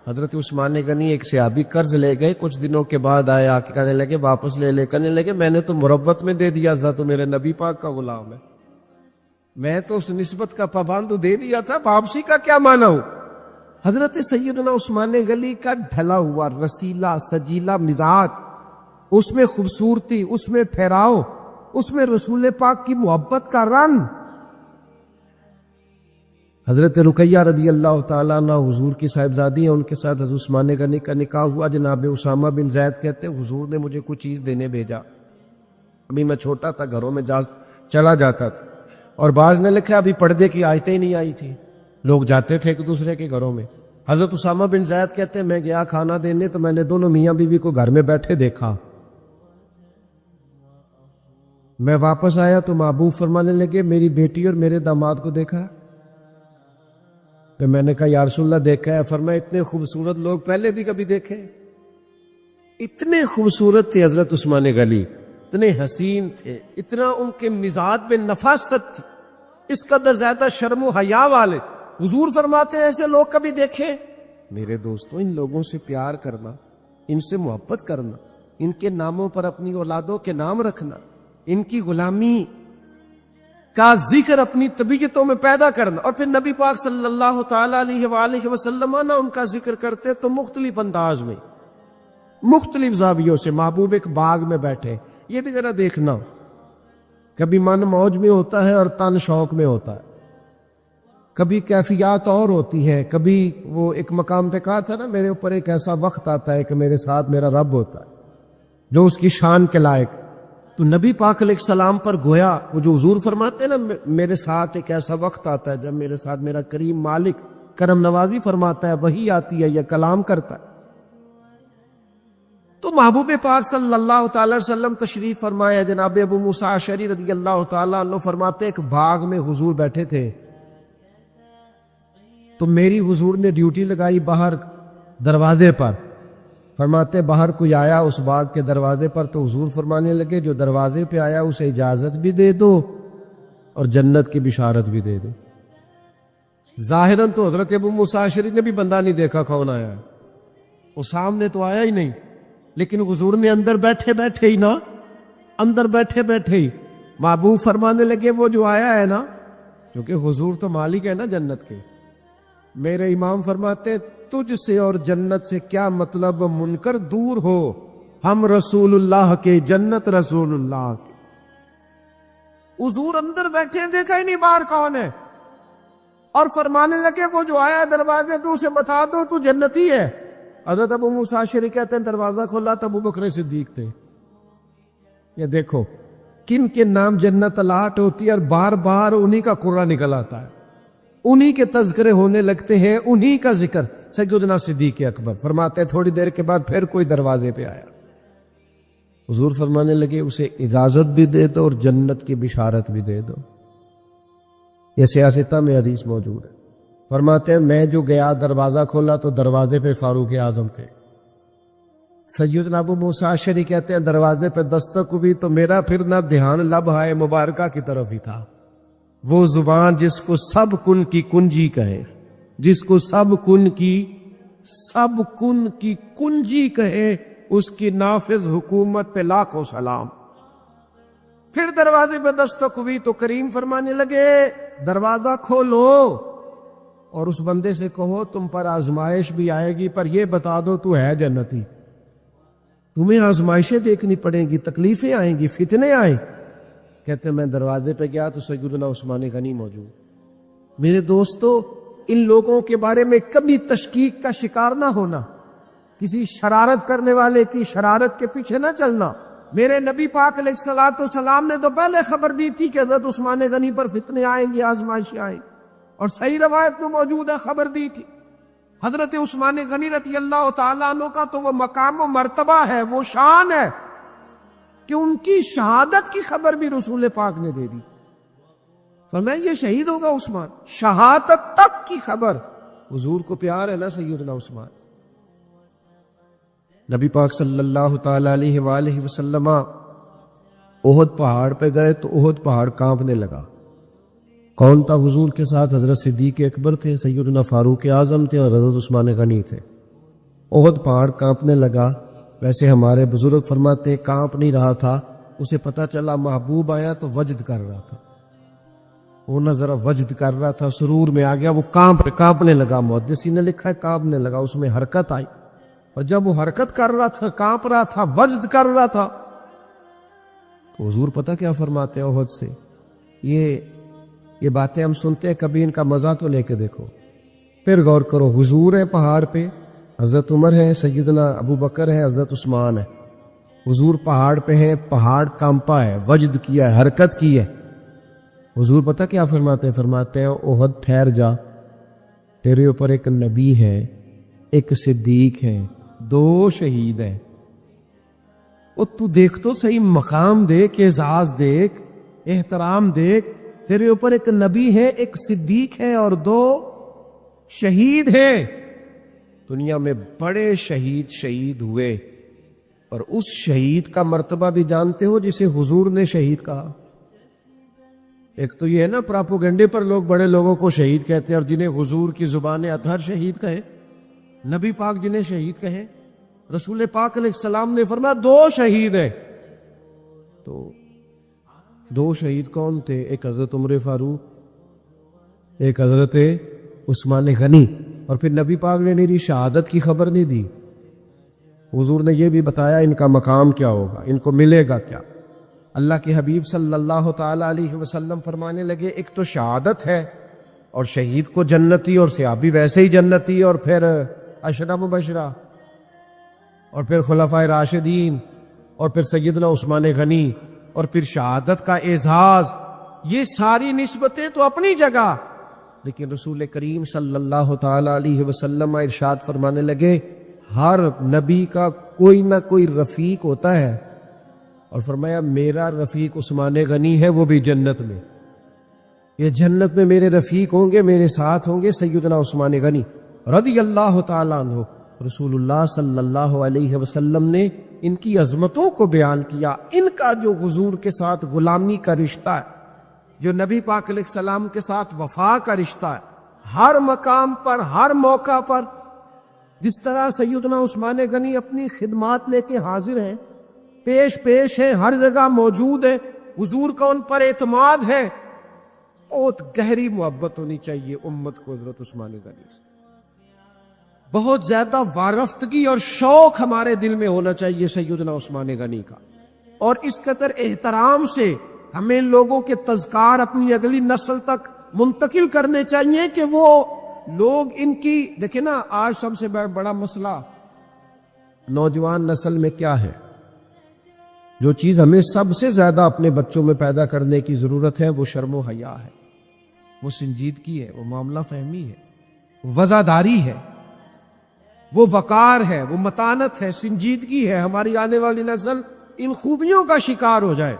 حضرت عثمان غنی ایک صحابی قرض لے گئے، کچھ دنوں کے بعد آئے، آ کے کہنے لگے واپس لے کہنے لگے میں نے تو مربت میں دے دیا تھا، تو میرے نبی پاک کا غلام ہے، میں تو اس نسبت کا پابند دے دیا تھا، واپسی کا کیا معنی ہو؟ حضرت سیدنا عثمان غنی کا ڈھلا ہوا رسیلا سجیلا مزاج، اس میں خوبصورتی، اس میں ٹھہراؤ، اس میں رسول پاک کی محبت کا رنگ۔ حضرت رقیہ رضی اللہ تعالیٰ عنہ حضور کی صاحبزادی ہیں، ان کے ساتھ حضرت عثمان غنی کا نکاح ہوا۔ جناب اسامہ بن زید کہتے ہیں حضور نے مجھے کچھ چیز دینے بھیجا، ابھی میں چھوٹا تھا، گھروں میں چلا جاتا تھا، اور بعض نے لکھا ابھی پردے کی آیتیں ہی نہیں آئی تھی، لوگ جاتے تھے ایک دوسرے کے گھروں میں۔ حضرت اسامہ بن زید کہتے ہیں میں گیا کھانا دینے تو میں نے دونوں میاں بیوی کو گھر میں بیٹھے دیکھا، میں واپس آیا تو محبوب فرمانے لگے میری بیٹی اور میرے داماد کو دیکھا؟ تو میں نے کہا یا رسول اللہ دیکھا ہے۔ فرمایا اتنے خوبصورت لوگ پہلے بھی کبھی دیکھے؟ اتنے خوبصورت تھے حضرت عثمان غنی، اتنے حسین تھے، اتنا ان کے مزاج میں نفاست تھی، اس قدر زیادہ شرم و حیا والے۔ حضور فرماتے ہیں ایسے لوگ کبھی دیکھے؟ میرے دوستو، ان لوگوں سے پیار کرنا، ان سے محبت کرنا، ان کے ناموں پر اپنی اولادوں کے نام رکھنا، ان کی غلامی کا ذکر اپنی طبیعتوں میں پیدا کرنا، اور پھر نبی پاک صلی اللہ تعالی علیہ وآلہ وسلم نہ ان کا ذکر کرتے تو مختلف انداز میں، مختلف زاویوں سے۔ محبوب ایک باغ میں بیٹھے، یہ بھی ذرا دیکھنا، کبھی من موج میں ہوتا ہے اور تن شوق میں ہوتا ہے، کبھی کیفیات اور ہوتی ہیں، کبھی وہ ایک مقام پہ کہا تھا نا میرے اوپر ایک ایسا وقت آتا ہے کہ میرے ساتھ میرا رب ہوتا ہے جو اس کی شان کے لائق۔ تو نبی پاک علیہ السلام پر گویا وہ جو حضور فرماتے ہیں نا میرے ساتھ ایک ایسا وقت آتا ہے جب میرے ساتھ میرا کریم مالک کرم نوازی فرماتا ہے، وہی آتی ہے یا کلام کرتا ہے۔ تو محبوب پاک صلی اللہ تعالی وسلم تشریف فرمایا، جناب ابو موسیٰ اشعری رضی اللہ تعالیٰ عنہ فرماتے ایک باغ میں حضور بیٹھے تھے، تو میری حضور نے ڈیوٹی لگائی باہر دروازے پر۔ فرماتے باہر کوئی آیا اس باغ کے دروازے پر تو حضور فرمانے لگے جو دروازے پہ آیا اسے اجازت بھی دے دو اور جنت کی بشارت بھی دے دو۔ ظاہراً تو حضرت ابو موسیٰ اشعری نے بھی بندہ نہیں دیکھا کون آیا ہے، وہ سامنے تو آیا ہی نہیں، لیکن حضور نے اندر بیٹھے بیٹھے ہی نا، اندر بیٹھے بیٹھے ہی محبوب فرمانے لگے وہ جو آیا ہے نا، کیونکہ حضور تو مالک ہے نا جنت کے۔ میرے امام فرماتے تجھ سے اور جنت سے کیا مطلب، منکر دور ہو، ہم رسول اللہ کے، جنت رسول اللہ کی۔ حضور اندر بیٹھے دیکھا ہی نہیں باہر کون ہے، اور فرمانے لگے وہ جو آیا دروازے پہ اسے بتا دو تو جنتی ہے۔ حضرت ابو موسیٰ اشعری کہتے ہیں دروازہ کھولا تو ابو بکر صدیق تھے۔ یہ دیکھو کن کے نام جنت الاٹ ہوتی ہے اور بار بار انہی کا قرہ نکل آتا ہے، انہی کے تذکرے ہونے لگتے ہیں، انہی کا ذکر۔ سیدنا صدیق اکبر فرماتے ہیں تھوڑی دیر کے بعد پھر کوئی دروازے پہ آیا، حضور فرمانے لگے اسے اجازت بھی دے دو اور جنت کی بشارت بھی دے دو۔ یہ سیاستہ میں حدیث موجود ہے۔ فرماتے ہیں میں جو گیا دروازہ کھولا تو دروازے پہ فاروق اعظم تھے۔ سیدنا ابو موسیٰ اشعری کہتے ہیں دروازے پہ دستک ہوئی تو میرا پھر نہ دھیان لبہائے مبارکہ کی طرف ہی تھا، وہ زبان جس کو سب کن کی کنجی کہے، جس کو سب کن کی کنجی کہے، اس کی نافذ حکومت پہ لاکھوں سلام۔ پھر دروازے پہ دستک ہوئی تو کریم فرمانے لگے دروازہ کھولو اور اس بندے سے کہو تم پر آزمائش بھی آئے گی پر یہ بتا دو تو ہے جنتی، تمہیں آزمائشیں دیکھنی پڑیں گی، تکلیفیں آئیں گی، فتنے آئیں۔ کہتے میں دروازے پہ گیا تو سیدنا عثمان غنی موجود۔ میرے دوستو ان لوگوں کے بارے میں کبھی تشکیک کا شکار نہ ہونا، کسی شرارت کرنے والے کی شرارت کے پیچھے نہ چلنا۔ میرے نبی پاک علیہ الصلوۃ والسلام نے تو پہلے خبر دی تھی کہ حضرت عثمان غنی پر فتنے آئیں گی، آزمائشیں آئیں گی، اور صحیح روایت میں موجود ہے خبر دی تھی۔ حضرت عثمان غنی رضی اللہ تعالیٰ عنہ کا تو وہ مقام و مرتبہ ہے، وہ شان ہے کہ ان کی شہادت کی خبر بھی رسول پاک نے دے دی۔ فرمایا یہ شہید ہوگا عثمان، شہادت تک کی خبر حضور کو پیار ہے نا سیدنا عثمان۔ نبی پاک صلی اللہ تعالی علیہ وآلہ وسلم احد پہاڑ پہ گئے تو احد پہاڑ کانپنے لگا۔ کون تھا حضور کے ساتھ؟ حضرت صدیق اکبر تھے، سیدنا فاروق اعظم تھے اور حضرت عثمان غنی تھے۔ احد پہاڑ کانپنے لگا۔ ویسے ہمارے بزرگ فرماتے کانپ نہیں رہا تھا، اسے پتہ چلا محبوب آیا تو وجد کر رہا تھا، وہ نہ ذرا وجد کر رہا تھا، سرور میں آ گیا، وہ کانپنے لگا. محدثین نے لکھا ہے کانپنے لگا، اس میں حرکت آئی. اور جب وہ حرکت کر رہا تھا، کانپ رہا تھا، وجد کر رہا تھا، تو حضور پتہ کیا فرماتے ہیں احد سے؟ یہ باتیں ہم سنتے ہیں، کبھی ان کا مزہ تو لے کے دیکھو. پھر غور کرو، حضور ہیں پہاڑ پہ، حضرت عمر ہے، سیدنا ابو بکر ہے، حضرت عثمان ہے. حضور پہاڑ پہ ہیں، پہاڑ کانپا ہے، وجد کیا ہے، حرکت کی ہے. حضور پتہ کیا فرماتے ہیں؟ فرماتے ہیں احد ٹھہر جا، تیرے اوپر ایک نبی ہے، ایک صدیق ہے، 2 شہید ہیں. اور تو دیکھ تو صحیح، مقام دیکھ، اعزاز دیکھ، احترام دیکھ. تیرے اوپر ایک نبی ہے، ایک صدیق ہے، اور 2 شہید ہیں. دنیا میں بڑے شہید ہوئے، اور اس شہید کا مرتبہ بھی جانتے ہو جسے حضور نے شہید کہا؟ ایک تو یہ ہے نا، پراپوگنڈے پر لوگ بڑے لوگوں کو شہید کہتے ہیں، اور جنہیں حضور کی زبان اطہر شہید کہے، نبی پاک جنہیں شہید کہے. رسول پاک علیہ السلام نے فرمایا 2 شہید ہیں. تو 2 شہید کون تھے؟ ایک حضرت عمر فاروق، ایک حضرت عثمان غنی. اور پھر نبی پاک نے میری شہادت کی خبر نہیں دی، حضور نے یہ بھی بتایا ان کا مقام کیا ہوگا، ان کو ملے گا کیا. اللہ کے حبیب صلی اللہ تعالی علیہ وسلم فرمانے لگے ایک تو شہادت ہے، اور شہید کو جنتی، اور صحابی ویسے ہی جنتی، اور پھر عشرہ مبشرہ، اور پھر خلفائے راشدین، اور پھر سیدنا عثمان غنی، اور پھر شہادت کا اعزاز. یہ ساری نسبتیں تو اپنی جگہ، لیکن رسول کریم صلی اللہ تعالی علیہ وسلم ارشاد فرمانے لگے ہر نبی کا کوئی نہ کوئی رفیق ہوتا ہے، اور فرمایا میرا رفیق عثمان غنی ہے، وہ بھی جنت میں. یہ جنت میں میرے رفیق ہوں گے، میرے ساتھ ہوں گے سیدنا عثمان غنی رضی اللہ تعالیٰ عنہ. رسول اللہ صلی اللہ علیہ وسلم نے ان کی عظمتوں کو بیان کیا. ان کا جو حضور کے ساتھ غلامی کا رشتہ ہے، جو نبی پاک علیہ السلام کے ساتھ وفا کا رشتہ ہے، ہر مقام پر، ہر موقع پر، جس طرح سیدنا عثمان غنی اپنی خدمات لے کے حاضر ہیں، پیش ہیں، ہر جگہ موجود ہیں، حضور کا ان پر اعتماد ہے. بہت گہری محبت ہونی چاہیے امت کو حضرت عثمان غنی سے، بہت زیادہ وارفتگی اور شوق ہمارے دل میں ہونا چاہیے سیدنا عثمان غنی کا. اور اس قدر احترام سے ہمیں لوگوں کے تذکار اپنی اگلی نسل تک منتقل کرنے چاہیے کہ وہ لوگ ان کی، دیکھیں نا آج سب سے بڑا مسئلہ نوجوان نسل میں کیا ہے؟ جو چیز ہمیں سب سے زیادہ اپنے بچوں میں پیدا کرنے کی ضرورت ہے وہ شرم و حیا ہے، وہ سنجیدگی ہے، وہ معاملہ فہمی ہے، وزاداری ہے، وہ وقار ہے، وہ متانت ہے، سنجیدگی ہے. ہماری آنے والی نسل ان خوبیوں کا شکار ہو جائے.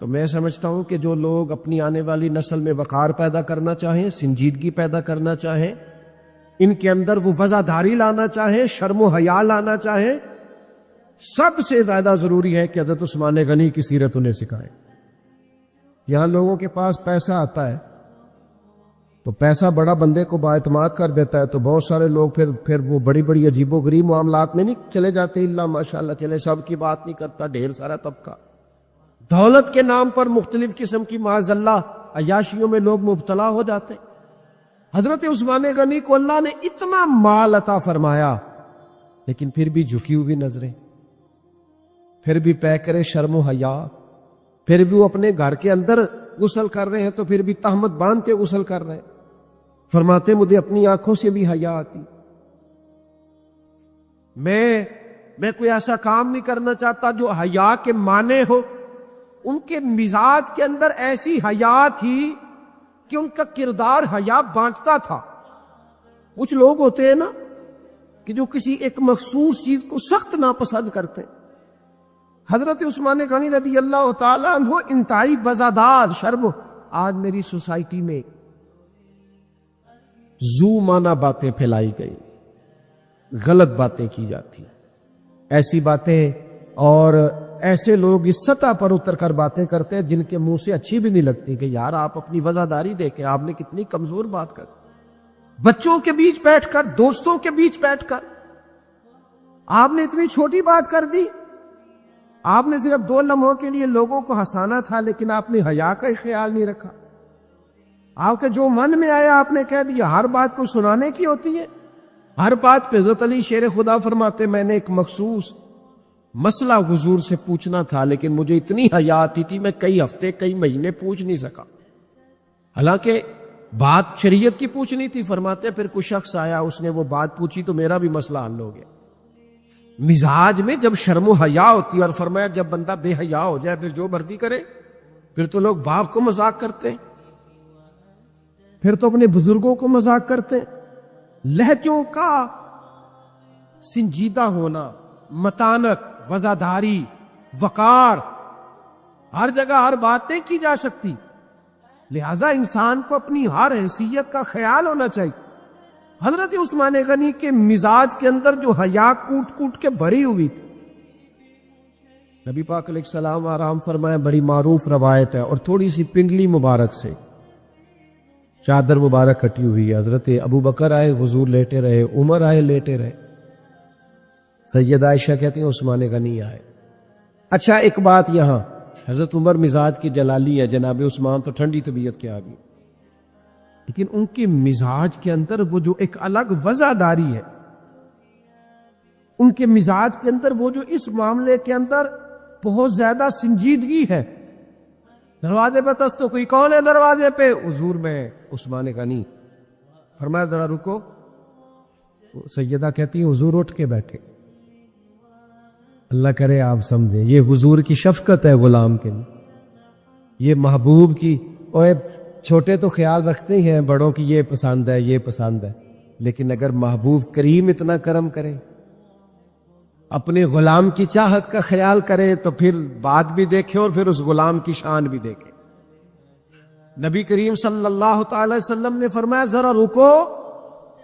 تو میں سمجھتا ہوں کہ جو لوگ اپنی آنے والی نسل میں وقار پیدا کرنا چاہیں، سنجیدگی پیدا کرنا چاہیں، ان کے اندر وہ وزاداری لانا چاہیں، شرم و حیا لانا چاہیں، سب سے زیادہ ضروری ہے کہ حضرت عثمان غنی کی سیرت انہیں سکھائیں. یہاں لوگوں کے پاس پیسہ آتا ہے تو پیسہ بڑا بندے کو بااعتماد کر دیتا ہے، تو بہت سارے لوگ پھر وہ بڑی بڑی عجیب و غریب معاملات میں نہیں چلے جاتے. اللہ ماشاءاللہ چلے، سب کی بات نہیں کرتا، ڈھیر سارا طبقہ دولت کے نام پر مختلف قسم کی معاذ اللہ عیاشیوں میں لوگ مبتلا ہو جاتے. حضرت عثمان غنی کو اللہ نے اتنا مال عطا فرمایا، لیکن پھر بھی جھکی ہوئی نظریں، پھر بھی پیکرے شرم و حیا، پھر بھی وہ اپنے گھر کے اندر غسل کر رہے ہیں تو پھر بھی تہمت باندھ کے غسل کر رہے ہیں. فرماتے مجھے اپنی آنکھوں سے بھی حیا آتی، میں کوئی ایسا کام نہیں کرنا چاہتا جو حیا کے معنی ہو. ان کے مزاج کے اندر ایسی حیا تھی کہ ان کا کردار حیا بانٹتا تھا. کچھ لوگ ہوتے ہیں نا کہ جو کسی ایک مخصوص چیز کو سخت ناپسند کرتے. حضرت عثمان غنی رضی اللہ تعالیٰ عنہ انتہائی وزادار، شرم. آج میری سوسائٹی میں زو مانا باتیں پھیلائی گئی، غلط باتیں کی جاتی، ایسی باتیں، اور ایسے لوگ اس سطح پر اتر کر باتیں کرتے ہیں جن کے منہ سے اچھی بھی نہیں لگتی کہ یار آپ اپنی وزاداری دیکھیں، آپ نے کتنی کمزور بات کر. بچوں کے بیچ بیٹھ کر، دوستوں کے بیچ بیٹھ کر آپ نے اتنی چھوٹی بات کر دی. آپ نے صرف 2 لمحوں کے لیے لوگوں کو ہنسانا تھا، لیکن آپ نے حیا کا ہی خیال نہیں رکھا. آپ کے جو من میں آیا آپ نے کہہ دیا. ہر بات کو سنانے کی ہوتی ہے؟ ہر بات پہ حضرت علی شیر خدا فرماتے میں نے ایک مخصوص مسئلہ حضور سے پوچھنا تھا لیکن مجھے اتنی حیا آتی تھی میں کئی ہفتے کئی مہینے پوچھ نہیں سکا. حالانکہ بات شریعت کی پوچھنی تھی. فرماتے پھر کوئی شخص آیا اس نے وہ بات پوچھی تو میرا بھی مسئلہ حل ہو گیا. مزاج میں جب شرم و حیا ہوتی ہے، اور فرمایا جب بندہ بے حیا ہو جائے پھر جو مرضی کرے. پھر تو لوگ باپ کو مذاق کرتے ہیں، پھر تو اپنے بزرگوں کو مذاق کرتے ہیں. لہجوں کا سنجیدہ ہونا، متانت، وزاداری، وقار، ہر جگہ ہر بات نہیں کی جا سکتی. لہذا انسان کو اپنی ہر حیثیت کا خیال ہونا چاہیے. حضرت عثمان غنی کے مزاج کے اندر جو حیا کوٹ کوٹ کے بھری ہوئی تھی. نبی پاک علیہ السلام آرام فرمائے، بڑی معروف روایت ہے اور تھوڑی سی پنڈلی مبارک سے چادر مبارک کٹی ہوئی ہے. حضرت ابو بکر آئے، حضور لیٹے رہے. عمر آئے، لیٹے رہے. سیدہ عائشہ کہتی ہیں عثمان غنی آئے. اچھا ایک بات یہاں، حضرت عمر مزاج کی جلالی ہے، جناب عثمان تو ٹھنڈی طبیعت کے آگے، لیکن ان کے مزاج کے اندر وہ جو ایک الگ وزاداری ہے، ان کے مزاج کے اندر وہ جو اس معاملے کے اندر بہت زیادہ سنجیدگی ہے. دروازے پہ تستو کوئی کون ہے دروازے پہ؟ حضور میں عثمان غنی. فرمایا ذرا رکو. سیدہ کہتی ہیں حضور اٹھ کے بیٹھے. اللہ کرے آپ سمجھیں یہ حضور کی شفقت ہے غلام کے لیے، یہ محبوب کی. اوے چھوٹے تو خیال رکھتے ہی ہیں بڑوں کی، یہ پسند ہے یہ پسند ہے، لیکن اگر محبوب کریم اتنا کرم کرے، اپنے غلام کی چاہت کا خیال کرے تو پھر بات بھی دیکھے اور پھر اس غلام کی شان بھی دیکھے. نبی کریم صلی اللہ تعالی وسلم نے فرمایا ذرا رکو.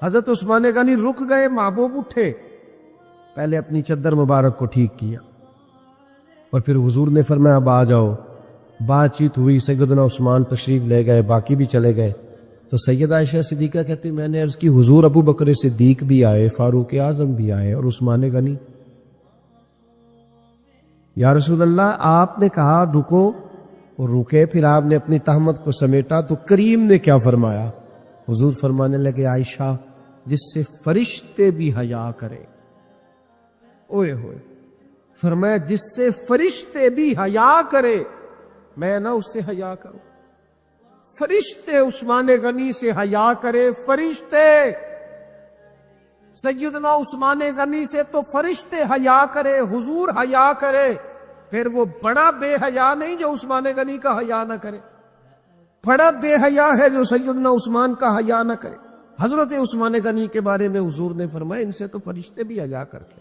حضرت عثمان غنی رک گئے. محبوب اٹھے، پہلے اپنی چادر مبارک کو ٹھیک کیا اور پھر حضور نے فرمایا اب آ جاؤ. بات چیت ہوئی، سیدنا عثمان تشریف لے گئے، باقی بھی چلے گئے. تو سیدہ عائشہ صدیقہ کہتی میں نے عرض کی حضور ابو بکر صدیق بھی آئے، فاروق اعظم بھی آئے اور عثمان غنی. یا رسول اللہ آپ نے کہا رکو اور رکے، پھر آپ نے اپنی تہمت کو سمیٹا تو کریم نے کیا فرمایا؟ حضور فرمانے لگے عائشہ جس سے فرشتے بھی حیا کرے. اوئے ہوئے، فرمایا جس سے فرشتے بھی حیا کرے میں نہ اس سے حیا کروں. فرشتے عثمان غنی سے حیا کرے. فرشتے سیدنا عثمان غنی سے تو فرشتے حیا کرے، حضور حیا کرے. پھر وہ بڑا بے حیا نہیں جو عثمان غنی کا حیا نہ کرے، بڑا بے حیا ہے جو سیدنا عثمان کا حیا نہ کرے. حضرت عثمان غنی کے بارے میں حضور نے فرمایا ان سے تو فرشتے بھی حیا کر کے